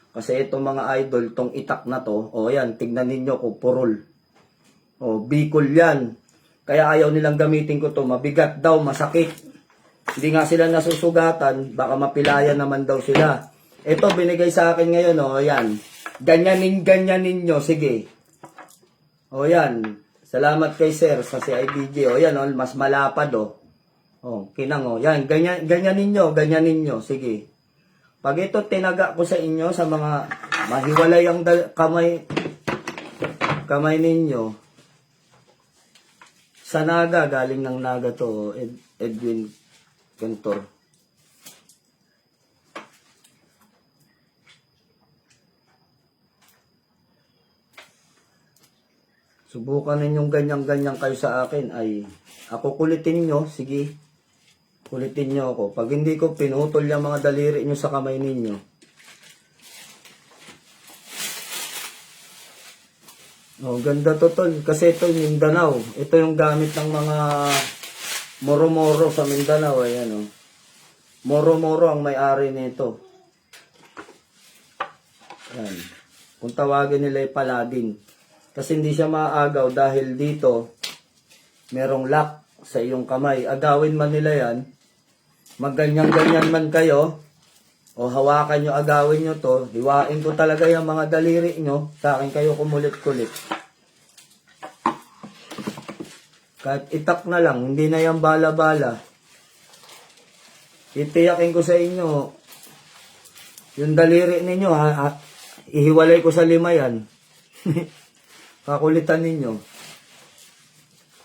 Kasi itong mga idol, itong itak na to, o yan, tignan ninyo ko, purol. O, Bicol yan. Kaya ayaw nilang gamitin ko to, mabigat daw, masakit. Hindi nga sila nasusugatan, baka mapilayan naman daw sila. Ito, binigay sa akin ngayon, o yan. Ganyanin nyo, sige. O yan. Salamat kay sir sa CIDJ. O yan, o, mas malapad o. O, kinang o. Yan, ganyanin nyo. Sige. Pag ito tinaga ko sa inyo, sa mga mahiwalay ang kamay ninyo, sa Naga, galing ng Naga to, Edwin Cantor. Subukan ninyong ganyan-ganyan kayo sa akin ay ako kulitin nyo, sige. Kulitin nyo ako. Pag hindi ko pinutol yung mga daliri nyo sa kamay ninyo. Oh, ganda to tol. Kasi ito Mindanao. Ito yung gamit ng mga moro-moro sa Mindanao. Ayan oh. Moro-moro ang may-ari nito. Ayan. Kung tawagin nila ay Paladin. Kasi hindi siya maagaw dahil dito merong lock sa iyong kamay. Agawin man nila yan. Magganyan-ganyan man kayo. O hawakan nyo, agawin nyo to. Hiwain ko talaga yung mga daliri nyo. Sa akin kayo kumulit-kulit. Kahit itak na lang. Hindi na yan bala-bala. Itiyakin ko sa inyo. Yung daliri ninyo, ihiwalay ko sa 5 yan. Kakulitan ninyo.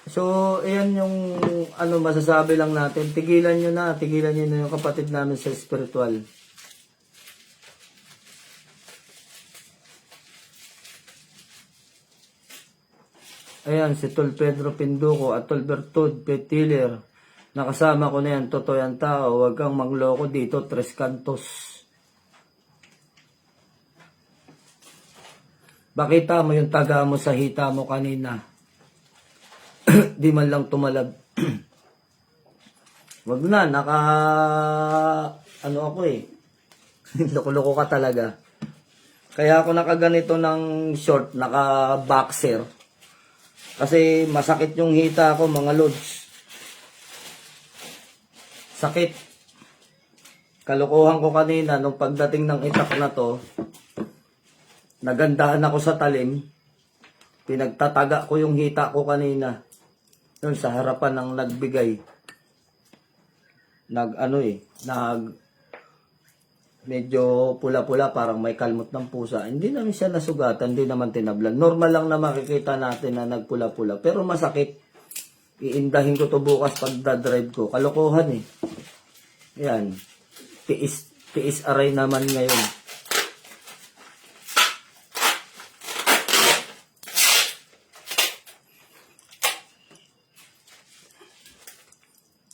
So, ayan yung masasabi lang natin. Tigilan nyo na yung kapatid namin sa spiritual. Ayan, si Tol Pedro Pinduco at Tol Bertud Petiller. Nakasama ko na yan, totoo yan tao. Huwag kang magloko dito, Tres Cantos. Bakita mo yung taga mo sa hita mo kanina. Di man lang tumalab. Wag na, ako eh. Loko-loko ka talaga. Kaya ako nakaganito ng short, naka-boxer. Kasi masakit yung hita ko, mga lods. Sakit. Kalokohan ko kanina, nung pagdating ng itak na to, nagandahan ako sa talim. Pinagtataga ko yung hita ko kanina. Yun, sa harapan ng nagbigay. Medyo pula-pula, parang may kalmot ng pusa. Hindi namin siya nasugatan, hindi naman tinablan. Normal lang na makikita natin na nagpula-pula. Pero masakit. Iindahin ko to bukas pag da-drive ko. Kalokohan eh. Yan. Tiis aray naman ngayon.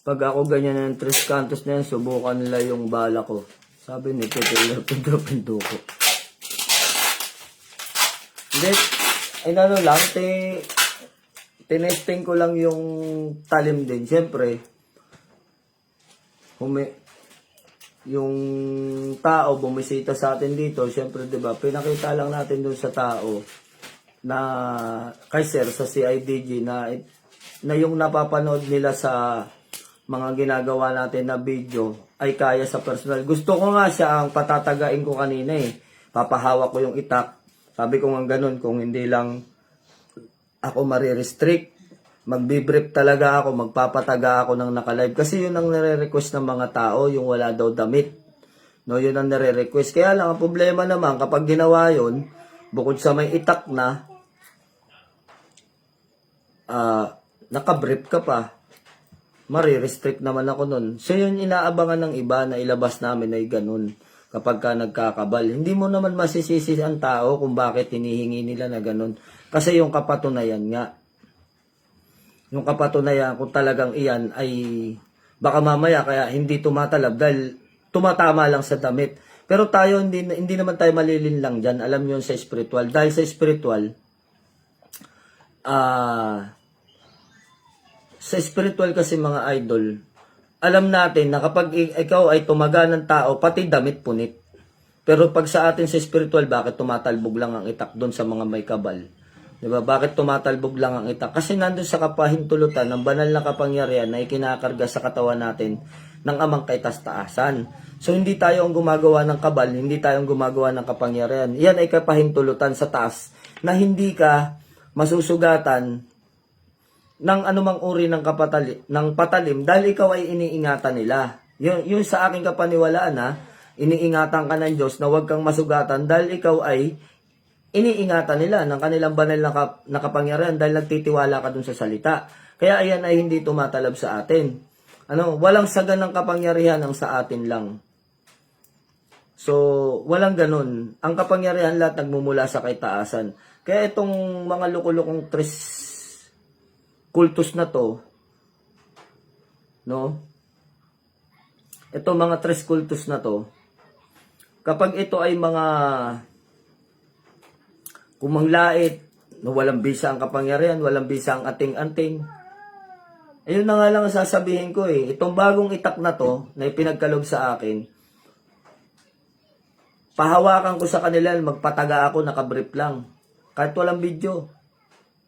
Pag ako ganyan ng Tres Cantos na yan, subukan nila yung bala ko. Sabi ni Petiller Pedro Pinduco. Hindi, tinesting ko lang yung talim din. Siyempre, yung tao bumisita sa atin dito, syempre 'di ba, pinakita lang natin doon sa tao na kay sir sa CIDG na yung napapanood nila sa mga ginagawa natin na video ay kaya sa personal. Gusto ko nga siya ang patatagain ko kanina eh. Papahawak ko yung itak. Sabi ko nga ganun, kung hindi lang ako marirestrict, magbibrief talaga ako, magpapataga ako ng nakalive. Kasi yun ang nare-request ng mga tao, yung wala daw damit. No, yun ang nare-request. Kaya lang, ang problema naman, kapag ginawa yun, bukod sa may itak na, nakabrief ka pa, marirestrict naman ako nun. So yun inaabangan ng iba na ilabas namin ay ganun kapag ka nagkakabal. Hindi mo naman masisisi ang tao kung bakit hinihingi nila na ganun. Kasi yung kapatunayan nga. Yung kapatunayan kung talagang iyan ay baka mamaya kaya hindi tumatalab dahil tumatama lang sa damit. Pero tayo hindi naman tayo malilinlang dyan. Alam nyo yun sa spiritual. Dahil sa spiritual, sa spiritual kasi mga idol, alam natin na kapag ikaw ay tumaga ng tao, pati damit punit. Pero pag sa atin sa spiritual, bakit tumatalbog lang ang itak doon sa mga may kabal? Diba? Bakit tumatalbog lang ang itak? Kasi nandun sa kapahintulutan ng banal na kapangyarihan na ikinakarga sa katawan natin ng amang kaitas-taasan. So hindi tayo ang gumagawa ng kabal, hindi tayo ang gumagawa ng kapangyarihan. Yan ay kapahintulutan sa taas na hindi ka masusugatan ng anumang uri ng patalim dahil ikaw ay iniingatan nila. Yun sa aking kapaniwalaan ha, iniingatan ka ng Diyos na huwag kang masugatan dahil ikaw ay iniingatan nila ng kanilang banal na kapangyarihan dahil nagtitiwala ka dun sa salita. Kaya ayan ay hindi tumatalab sa atin. Walang saga ng kapangyarihan ang sa atin lang. So, walang ganun. Ang kapangyarihan lahat nagmumula sa kaitaasan. Kaya itong mga lukulukong kultus na to, no? Ito mga tres kultus na to, kapag ito ay mga kumanglait, no, walang bisa ang kapangyarihan, walang bisa ang ating-anting, ayun na nga lang ang sasabihin ko eh. Itong bagong itak na to, na ipinagkaloob sa akin, pahawakan ko sa kanila, magpataga ako, nakabrief lang. Kahit walang video.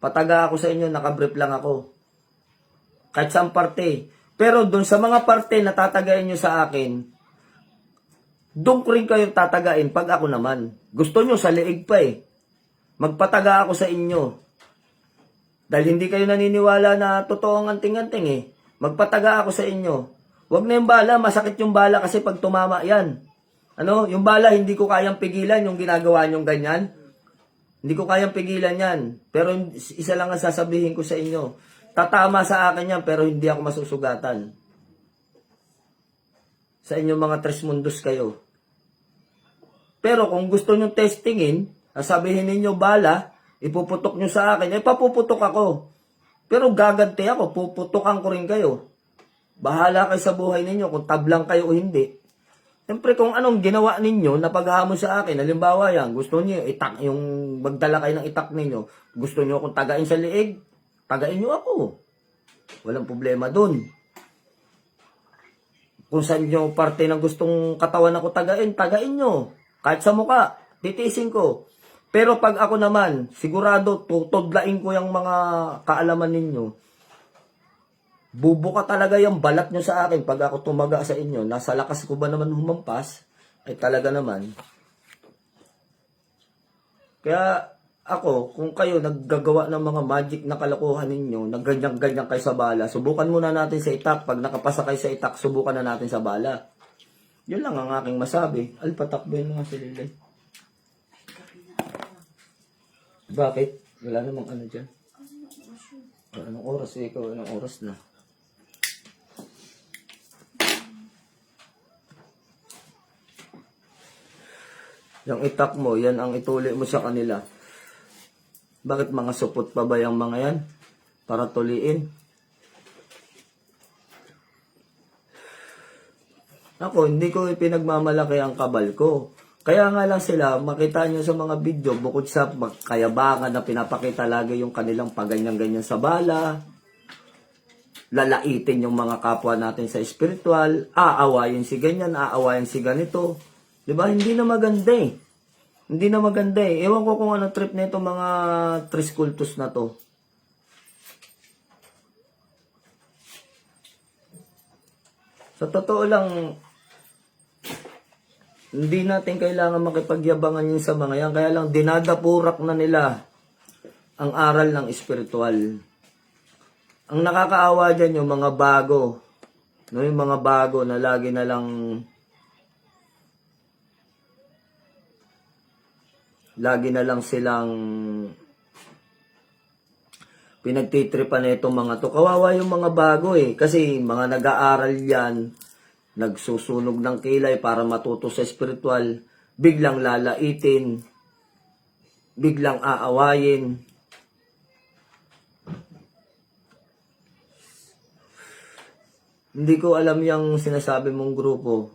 Pataga ako sa inyo, nakabrief lang ako. Kahit saan parte. Pero doon sa mga parte na tatagain nyo sa akin, doon ko rin kayo tatagain pag ako naman. Gusto nyo sa liig pa eh. Magpataga ako sa inyo. Dahil hindi kayo naniniwala na totoo ang anting-anting eh. Magpataga ako sa inyo. Huwag na yung bala, masakit yung bala kasi pag tumama yan. Yung bala hindi ko kayang pigilan yung ginagawa nyong ganyan. Hindi ko kayang pigilan yan. Pero isa lang ang sasabihin ko sa inyo. Tatama sa akin yan pero hindi ako masusugatan. Sa inyong mga tres mundos kayo. Pero kung gusto nyo testingin, sabihin ninyo bala, ipuputok nyo sa akin, papuputok ako. Pero gaganti ako, puputokan ko rin kayo. Bahala kayo sa buhay ninyo kung tablang kayo o hindi. Siyempre kung anong ginawa ninyo na paghamon sa akin, halimbawa yan, gusto niyo itak, yung magdala kayo ng itak ninyo, gusto niyo akong tagain sa liig, tagain niyo ako. Walang problema dun. Kung saan niyo parte ng gustong katawan ako tagain niyo. Kahit sa muka, titisin ko. Pero pag ako naman, sigurado tutudlain ko yung mga kaalaman ninyo. Bubuka talaga yung balat nyo sa akin pag ako tumaga sa inyo. Nasa lakas ko ba naman humampas? Ay talaga naman. Kaya ako, kung kayo naggagawa ng mga magic na kalokohan ninyo, nagganyan-ganyan kayo sa bala, subukan muna natin sa itak. Pag nakapasa kayo sa itak, subukan na natin sa bala. Yun lang ang aking masabi. Patakboyin mo nga si Lilay. Bakit? Wala namang ano dyan. Anong oras eh? Ikaw, anong oras na? Yung itak mo, yan ang ituli mo sa kanila. Bakit mga supot pa ba yung mga yan? Para tuliin. Ako, hindi ko ipinagmamalaki ang kabal ko. Kaya nga lang sila, makita nyo sa mga video, bukod sa kayabangan na pinapakita lagi yung kanilang paganyan-ganyan sa bala, lalaitin yung mga kapwa natin sa spiritual, aawayin si ganyan, aawayin si ganito. 'Di ba? Hindi na maganda eh. Hindi na maganda eh. Ewan ko kung ano trip nito mga tres cultus na to. Sa totoo lang, hindi natin kailangan makipagyabangan yun sa mga yan. Kaya lang dinadapurak na nila ang aral ng espiritual. Ang nakakaawa dyan yung mga bago. No, yung mga bago na lagi na lang silang pinagtitripan na itong mga to. Kawawa yung mga bago eh. Kasi mga nag-aaral yan, nagsusunog ng kilay para matuto sa espiritual, biglang lalaitin, biglang aawayin. Hindi ko alam yung sinasabi mong grupo,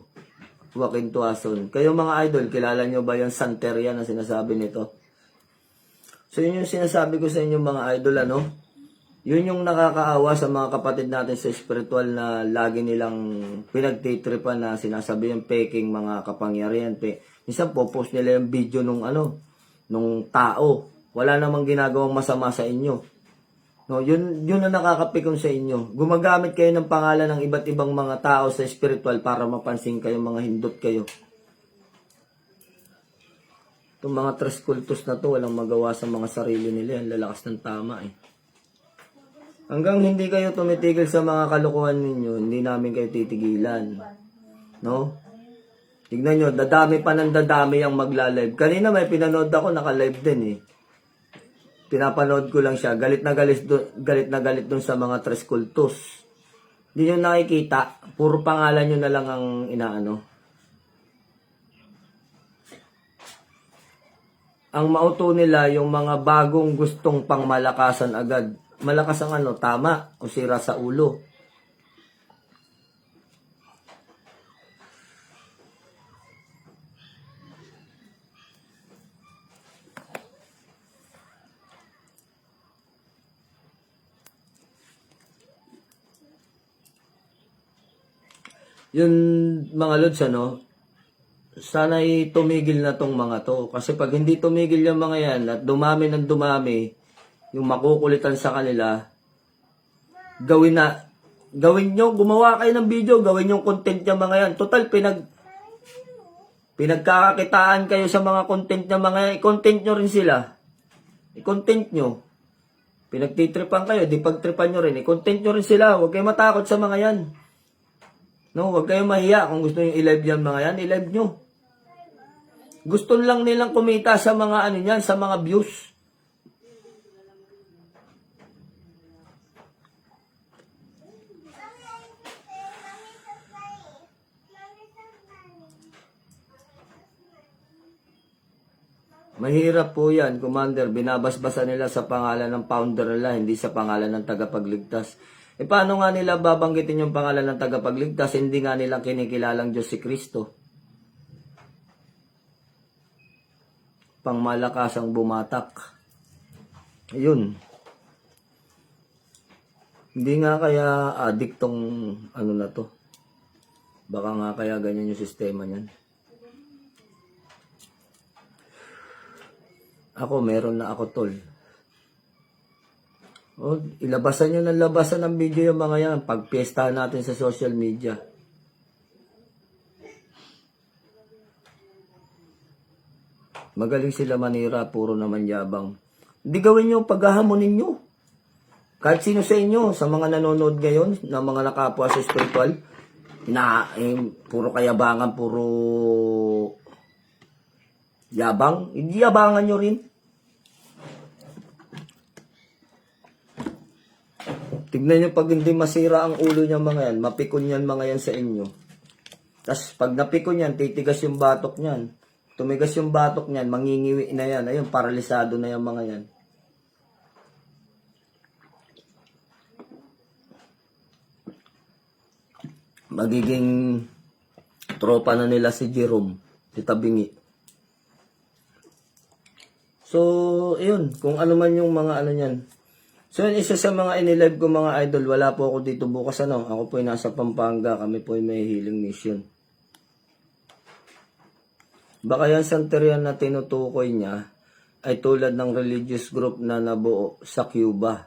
Joaquin Tuason. Kayo mga idol, kilala nyo ba yung Santeria na sinasabi nito? So yun yung sinasabi ko sa inyo mga idol, ano? Yun yung nakakaawa sa mga kapatid natin sa spiritual na lagi nilang pinagtitripan na sinasabi yung peking mga kapangyarihan. Minsan po-post nila yung video nung tao. Wala namang ginagawang masama sa inyo. No, yun na nakakapikon sa inyo. Gumagamit kayo ng pangalan ng iba't ibang mga tao sa spiritual para mapansin kayo, mga hindot kayo. Itong mga tres cultus na to, walang magawa sa mga sarili nila. Ang lalakas ng tama eh. Hanggang hindi kayo tumitigil sa mga kalokohan ninyo, hindi namin kayo titigilan. No? Tignan nyo, dadami pa ng dadami ang magla-live. Kanina may pinanood ako, naka-live din eh. Pinapanood ko lang siya. Galit na galit dun sa mga tres cultus. Hindi nyo nakikita. Puro pangalan nyo na lang ang inaano. Ang mauto nila, yung mga bagong gustong pangmalakasan agad. Malakas ang tama o sira sa ulo. Yun mga lods, sana'y tumigil na tong mga to. Kasi pag hindi tumigil yung mga yan at dumami ng dumami, yung makukulitan sa kanila, gawin nyo, gumawa kayo ng video, gawin yung content yung mga yan. Total, pinagkakakitaan kayo sa mga content ng mga yan, i-content nyo rin sila. I-content nyo. Pinagtitripan kayo, di pagtripan nyo rin, i-content nyo rin sila. Huwag kayo matakot sa mga yan. No, huwag kayo mahiya. Kung gusto nyo i-live yan mga yan, i-live nyo. Gusto lang nilang kumita sa mga sa mga views. Mahirap po yan, Commander. Binabasbasan nila sa pangalan ng founder nila, hindi sa pangalan ng tagapagligtas. Paano nga nila babanggitin yung pangalan ng tagapagligtas, hindi nga nila kinikilalang Diyos si Kristo? Pangmalakasang bumatak. Ayun. Hindi nga kaya adiktong na to. Baka nga kaya ganyan yung sistema niyan. Ako, meron na ako tol. Ilabasan nyo ng labasan ng video yung mga yan. Pagpiesta natin sa social media. Magaling sila manira, puro naman yabang. Hindi gawin nyo paghahamonin nyo. Kahit sino sa inyo, sa mga nanonood ngayon, na mga nakapwa sa spiritual, puro kayabangan, puro yabang. Hindi yabangan nyo rin. Tignan nyo pag hindi masira ang ulo niya mga yan, mapikon yan mga yan sa inyo. Tapos pag napikon yan, titigas yung batok niyan. Tumigas yung batok niyan, mangingiwi na yan. Ayun, paralisado na yung mga yan. Magiging tropa na nila si Jerome, si Tabingi. So, ayun, kung ano man yung mga niyan. So, yun, isa sa mga inilive ko mga idol, wala po ako dito bukas ano. Ako po ay nasa Pampanga, kami po ay may healing mission. Baka yan santerian na tinutukoy niya ay tulad ng religious group na nabuo sa Cuba.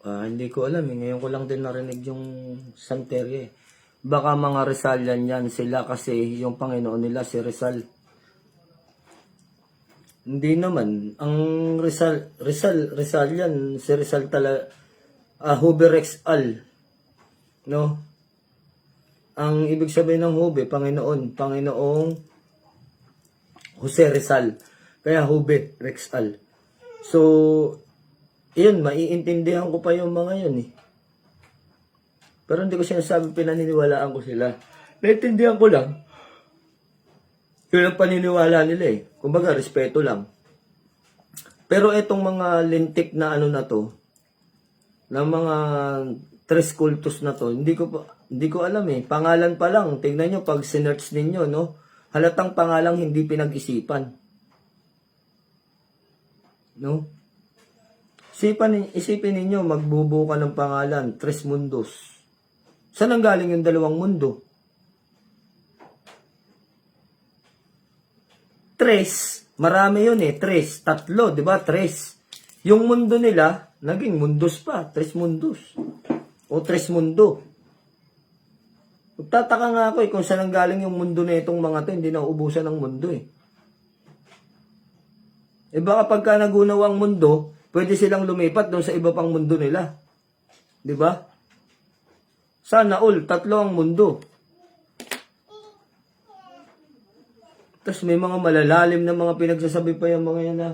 Hindi ko alam eh. Ngayon ko lang din narinig yung santeria eh. Baka mga Rizalian yan sila kasi yung Panginoon nila si Rizal. Hindi naman. Ang Rizal yan. Si Rizal talaga. Hube Rexal. No? Ang ibig sabihin ng Hube, Panginoon. Panginoong Jose Rizal. Kaya Hube Rexal. So, yun, maiintindihan ko pa yung mga yun eh. Pero hindi ko sinasabi pinaniniwalaan ko sila. Naintindihan ko lang. Yun ang paniniwala nila eh. Kumbaga, respeto lang. Pero itong mga lintik na ano na to, na mga tres cultus na to, hindi ko alam eh. Pangalan pa lang. Tingnan nyo, pag sinerch ninyo, no? Halatang pangalang hindi pinag-isipan. No? Isipin ninyo, magbubuo ka ng pangalan, Tres Mundos. Saan ang galing yung dalawang mundo? Tres, marami yun eh. Tres, tatlo, di ba? Tres. Yung mundo nila, naging mundos pa. Tres mundos. O tres mundo. Magtataka nga ako eh kung saan ang galing yung mundo na itong mga to, hindi na uubusan ng mundo eh. Eh baka pagka nagunaw ang mundo, pwede silang lumipat doon sa iba pang mundo nila. Di ba? Sana all, tatlo ang mundo. Tapos may mga malalalim na mga pinagsasabi pa yung mga yan na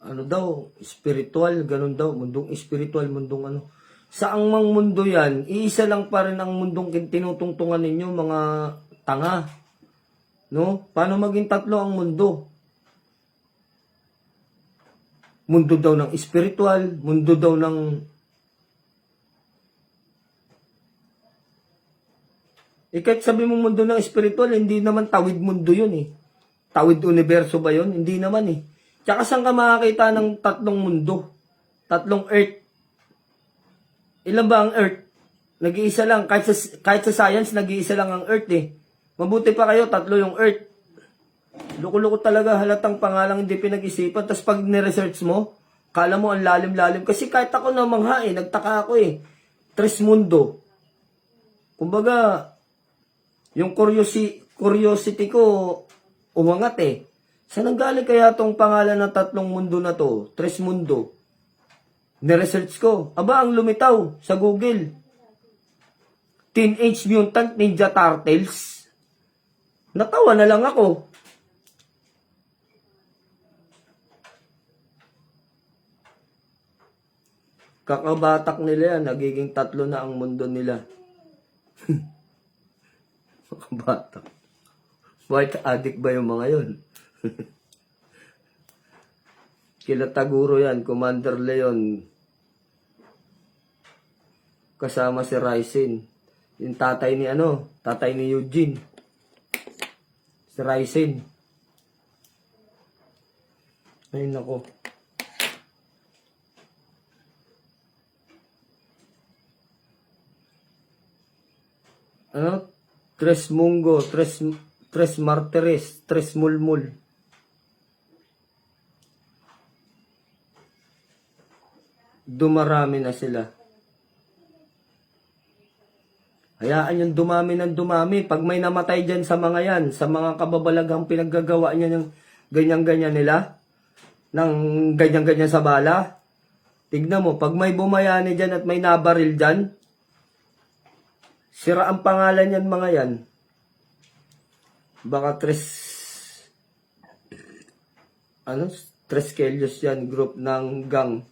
ano daw, spiritual, ganun daw, mundong spiritual, mundong ano. Saang mang mundo yan, iisa lang pa rin ang mundong tinutungtungan ninyo, mga tanga. No? Paano maging tatlo ang mundo? Mundo daw ng spiritual, mundo daw ng kahit sabi mong mundo ng spiritual, hindi naman tawid mundo yun eh. Tawid universo ba yun? Hindi naman eh. Tsaka saan ka makakita ng tatlong mundo? Tatlong earth? Ilan ba ang earth? Nag-iisa lang. Kahit sa science, nag-iisa lang ang earth eh. Mabuti pa kayo, tatlo yung earth. Loko-loko talaga, halatang pangalang hindi pinag-isipan. Tapos pag ni-research mo, kala mo ang lalim-lalim. Kasi kahit ako namangha eh, nagtaka ako eh. Tres mundo. Kumbaga, yung curiosity ko umangat eh. Saan ang galing kaya tong pangalan ng tatlong mundo na to? Tres mundo. Niresearch ko. Aba, ang lumitaw sa Google. Teenage Mutant Ninja Turtles. Natawa na lang ako. Kakabatak nila yan. Nagiging tatlo na ang mundo nila. Bata. White addict ba yung mga yun? Kila Taguro yan, Commander Leon. Kasama si Ryzen. Yung tatay ni tatay ni Eugene. Si Ryzen. Ay nako. Tres Mungo, Tres Martires, Tres Mulmul. Dumarami na sila. Hayaan yung dumami ng dumami. Pag may namatay dyan sa mga yan, sa mga kababalaghang pinaggagawa niya ng ganyan-ganyan nila, ng ganyan-ganyan sa bala, tignan mo, pag may bumayani dyan at may nabaril dyan, sira ang pangalan yan mga yan. Baka Tres Kelios yan, group ng gang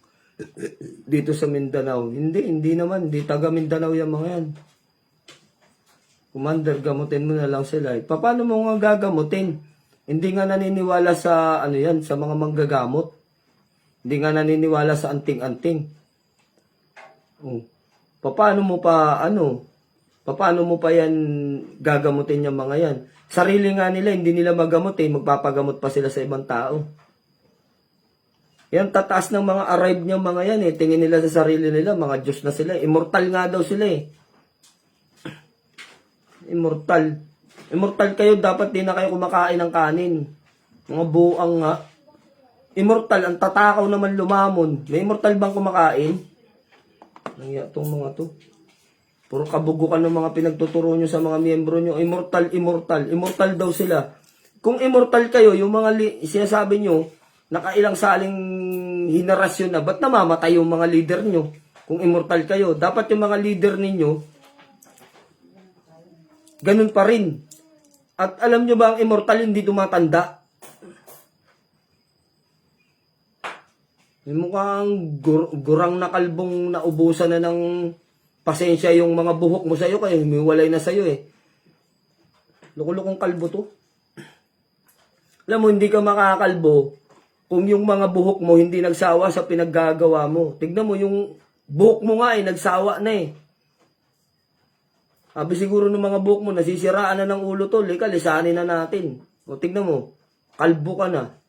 dito sa Mindanao. Hindi naman, hindi taga Mindanao yan mga yan. Commander, gamutin mo na lang sila. Paano mo nga gagamutin? Hindi nga naniniwala sa yan, sa mga manggagamot. Hindi nga naniniwala sa anting-anting. Paano mo pa yan gagamutin yung mga yan? Sarili nga nila, hindi nila magamot magpapagamot pa sila sa ibang tao. Yan tataas ng mga arrive niya mga yan eh. Tingin nila sa sarili nila, mga Diyos na sila. Immortal nga daw sila eh. Immortal. Immortal kayo, dapat di na kayo kumakain ng kanin. Mga buang nga. Immortal, ang tatakaw naman lumamon. May immortal bang kumakain? Nangyay itong mga to. Puro kabugukan ng mga pinagtuturo nyo sa mga miyembro nyo. Immortal, immortal. Immortal daw sila. Kung immortal kayo, yung mga sinasabi nyo, nakailang saling henerasyon na, ba't namamatay yung mga leader nyo? Kung immortal kayo, dapat yung mga leader ninyo, ganun pa rin. At alam nyo ba, ang immortal hindi tumatanda? Yung mukhang gurang na kalbong naubusan na ng pasensya yung mga buhok mo sa'yo, kaya humiwalay na sa'yo eh. Lukulukong kalbo to. Alam mo, hindi ka makakalbo kung yung mga buhok mo hindi nagsawa sa pinaggagawa mo. Tignan mo, yung buhok mo nga nagsawa na eh. Sabi siguro ng mga buhok mo, nasisiraan na ng ulo to, lisanin na natin. O tignan mo, kalbo ka na.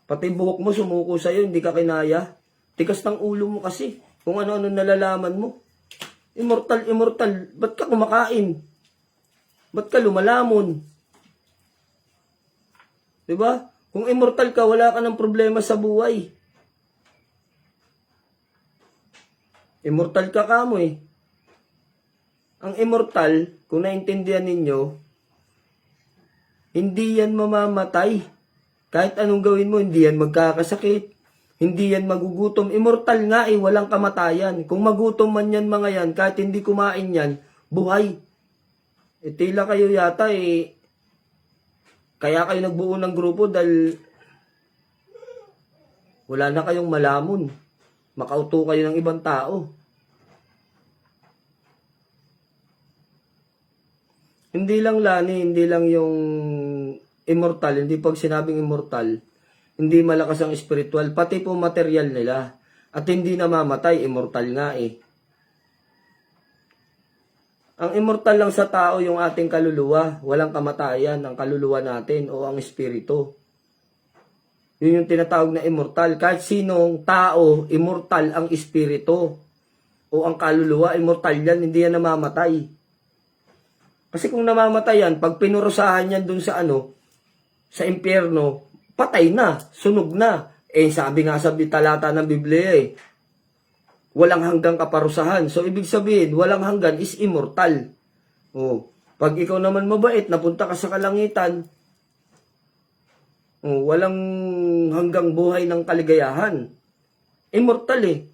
Pati buhok mo sumuko sa'yo, hindi ka kinaya. Tigas ng ulo mo kasi, kung ano-ano nalalaman mo. Immortal, immortal, ba't ka kumakain? Ba't ka lumalamon? Diba? Kung immortal ka, wala ka ng problema sa buhay. Immortal ka kamo eh. Ang immortal, kung naintindihan ninyo, hindi yan mamamatay. Kahit anong gawin mo, hindi yan magkakasakit. Hindi yan magugutom. Immortal nga eh, walang kamatayan. Kung magutom man yan mga yan, kahit hindi kumain yan, buhay. Tila kayo yata eh, kaya kayo nagbuo ng grupo dahil wala na kayong malamon. Makauto kayo ng ibang tao. Hindi lang Lani, hindi lang yung immortal, hindi pag sinabing immortal, hindi malakas ang spiritual, pati po material nila. At hindi namamatay, immortal nga eh. Ang immortal lang sa tao yung ating kaluluwa. Walang kamatayan ang kaluluwa natin o ang espiritu. Yun yung tinatawag na immortal. Kahit sinong tao, immortal ang espiritu o ang kaluluwa, immortal yan, hindi yan namamatay. Kasi kung namamatay yan, pag pinurusahan yan dun sa sa impyerno, patay na, sunog na. Eh sabi nga sa talata ng Biblia eh, walang hanggang kaparusahan. So, ibig sabihin, walang hanggan is immortal. Oh, pag ikaw naman mabait, napunta ka sa kalangitan, walang hanggang buhay ng kaligayahan. Immortal eh.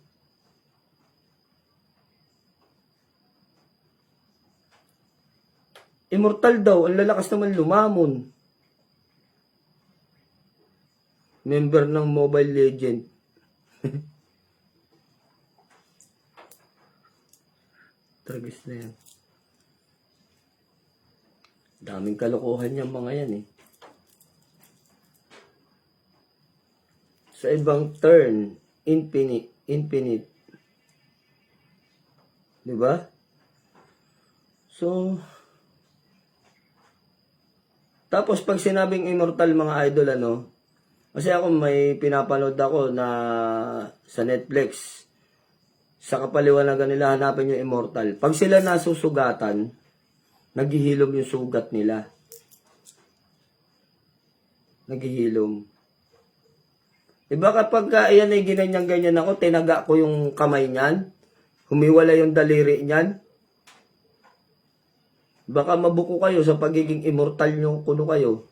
Immortal daw, ang lalakas naman lumamon. Member ng Mobile Legend. Tragis na yan. Daming kalokohan yung mga yan eh. Sa ibang turn, infinite. Diba? So, tapos pag sinabing immortal mga idol, kasi ako may pinapanood ako na sa Netflix. Sa kapaliwanagan nila, hanapin yung immortal. Pag sila nasusugatan, naghihilom yung sugat nila. Naghihilom. Diba kapag ayan ay ginanyan-ganyan ako, tinaga ko yung kamay niyan, humiwala yung daliri niyan, baka mabuko kayo sa pagiging immortal nyo, kuno kayo.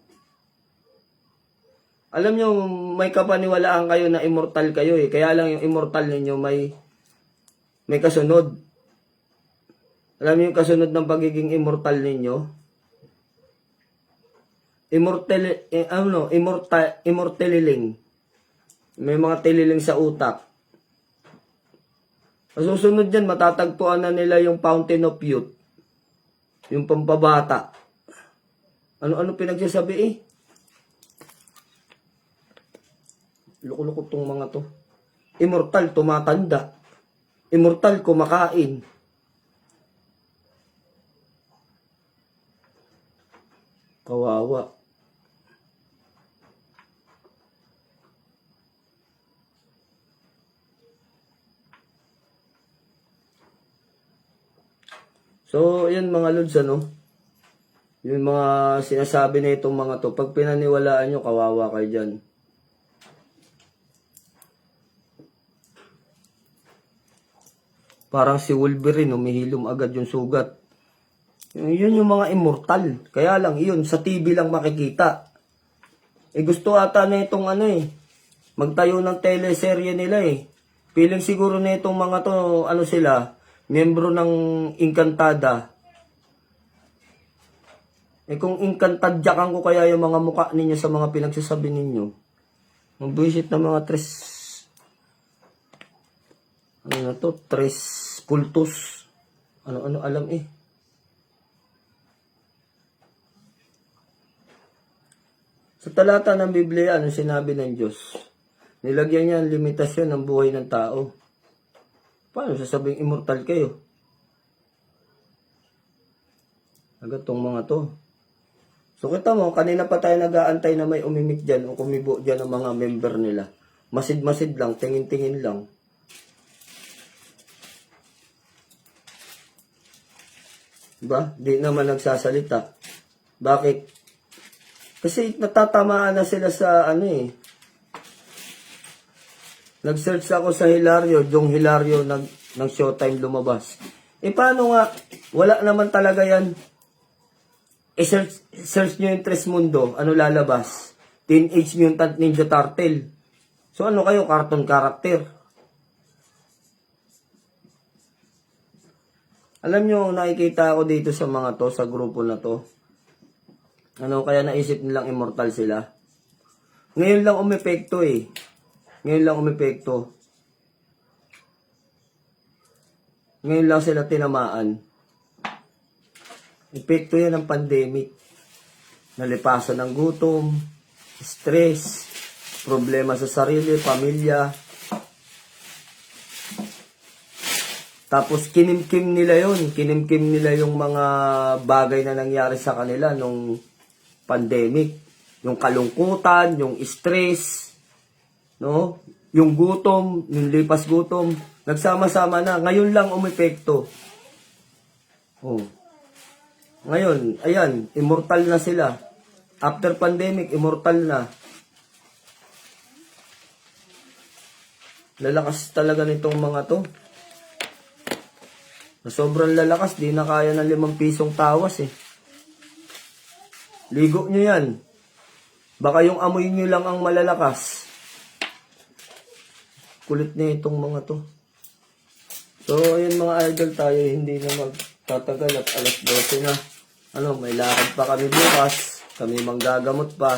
Alam nyo, may kapaniwalaan kayo na immortal kayo eh. Kaya lang yung immortal ninyo may kasunod. Alam niyo yung kasunod ng pagiging immortal ninyo? Immortaliling. May mga tililing sa utak. Masusunod dyan, matatagpuan na nila yung fountain of youth. Yung pampabata. Ano-ano pinagsasabi eh? Loko-loko tong mga to. Immortal, tumatanda. Immortal, kumakain. Kawawa. So, yun mga lods, ano? Yung mga sinasabi na itong mga to, pag pinaniwalaan nyo, kawawa kayo dyan. Parang si Wolverine, humihilom agad yung sugat. Yun yung mga immortal. Kaya lang, yun, sa TV lang makikita. Gusto ata na itong ano magtayo ng teleserye nila Feeling siguro na itong mga to, ano sila, membro ng Encantada. Kung Encantadyakan ko kaya yung mga mukha ninyo sa mga pinagsasabi ninyo. Mabuisit na mga ano na to? Tres cultos. Ano alam Sa talata ng Biblia, ano sinabi ng Diyos? Nilagyan niya ang limitasyon ng buhay ng tao. Paano sasabing immortal kayo? Agad tong mga to. So kita mo, kanina pa tayo nag-aantay na may umimik dyan o kumibo dyan ang mga member nila. Masid-masid lang, tingin-tingin lang. Diba? Di naman nagsasalita. Bakit? Kasi natatamaan na sila sa Nag-search ako sa Hilario, yung Hilario ng Showtime lumabas. Paano nga? Wala naman talaga yan. Search nyo yung Tres Mundo, ano lalabas? Teenage Mutant Ninja Turtle. So ano kayo, cartoon character? Alam nyo, nakikita ako dito sa mga to, sa grupo na to. Kaya naisip nilang immortal sila. Ngayon lang umepekto Ngayon lang umepekto. Ngayon lang sila tinamaan. Epekto yan ng pandemic. Nalipasan ng gutom, stress, problema sa sarili, pamilya. Tapos kinimkim nila yun. Kinimkim nila yung mga bagay na nangyari sa kanila nung pandemic. Yung kalungkutan, yung stress, no? Yung gutom, yung lipas gutom. Nagsama-sama na. Ngayon lang umepekto. Ngayon, ayan, immortal na sila. After pandemic, immortal na. Lalakas talaga nitong mga to. Sobrang lalakas, di na kaya ng 5 pisong tawas Ligo nyo yan. Baka yung amoy nyo lang ang malalakas. Kulit na itong mga to. So, ayun mga idol, tayo hindi na magtatagal at alas 12 na. May lakad pa kami bukas. Kami manggagamot pa.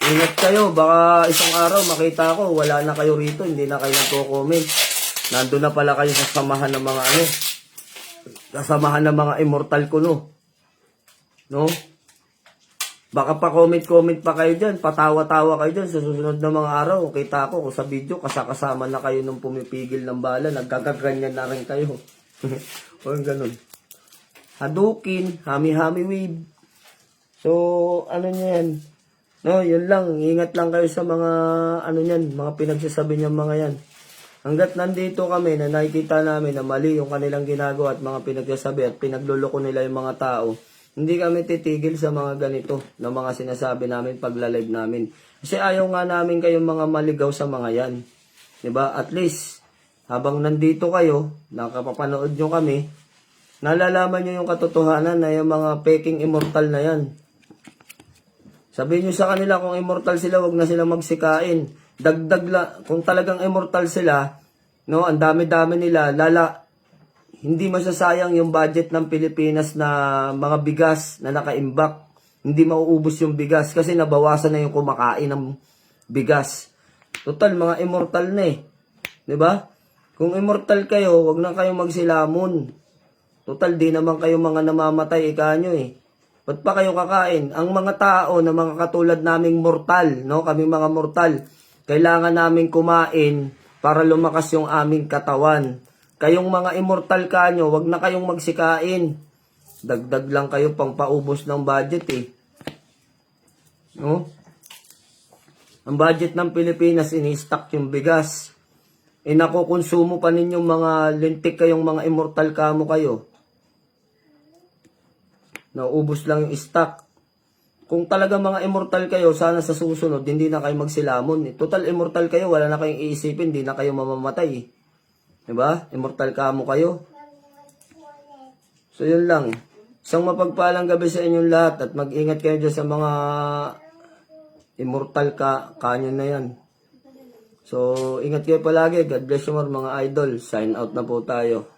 Ingat kayo, baka isang araw makita ko, wala na kayo rito, hindi na kayo nagko-comment. Nandun na pala kayo sa samahan ng mga sasamahan ng mga immortal ko, no? Baka pa comment pa kayo dyan, patawa-tawa kayo dyan sa susunod na mga araw. Kita ko kung sa video, kasama na kayo nung pumipigil ng bala, nagkakaganyan na rin kayo. O ganun. Hadouken, hami-hami wave. So, ano yan? No, yun lang. Ingat lang kayo sa mga, mga pinagsasabi niyang mga yan. Hanggat nandito kami na nakikita namin na mali yung kanilang ginagawa at mga pinagsasabi at pinagluloko nila yung mga tao, hindi kami titigil sa mga ganito na mga sinasabi namin pagla-live namin. Kasi ayaw nga namin kayong mga maligaw sa mga yan. Diba? At least, habang nandito kayo, nakapapanood nyo kami, nalalaman nyo yung katotohanan na yung mga peking immortal na yan. Sabihin nyo sa kanila kung immortal sila, wag na silang magsikain. Dagdag la, kung talagang immortal sila, no, ang dami-dami nila, hindi masasayang yung budget ng Pilipinas na mga bigas na nakaimbak. Hindi mauubos yung bigas kasi nabawasan na yung kumakain ng bigas. Total, mga immortal na Diba? Kung immortal kayo, wag na kayong magsilamon. Total, di naman kayo mga namamatay, ikanyo Ba't pa kayo kakain? Ang mga tao na mga katulad naming mortal, no? Kami mga mortal, kailangan naming kumain para lumakas yung aming katawan. Kayong mga immortal kanyo, wag na kayong magsikain. Dagdag lang kayo pang paubos ng budget No? Ang budget ng Pilipinas, ini-stock yung bigas. Inakukonsumo pa ninyong mga lintik kayong mga immortal kamo kayo. Naubos lang yung stock. Kung talaga mga immortal kayo, sana sa susunod, hindi na kayo magsilamon. Total immortal kayo, wala na kayong iisipin, hindi na kayo mamamatay. Diba? Immortal kamo kayo. So yun lang. Isang mapagpalang gabi sa inyong lahat at mag-ingat kayo dyan sa mga immortal kanyon na yan. So, ingat kayo palagi. God bless you more mga idol. Sign out na po tayo.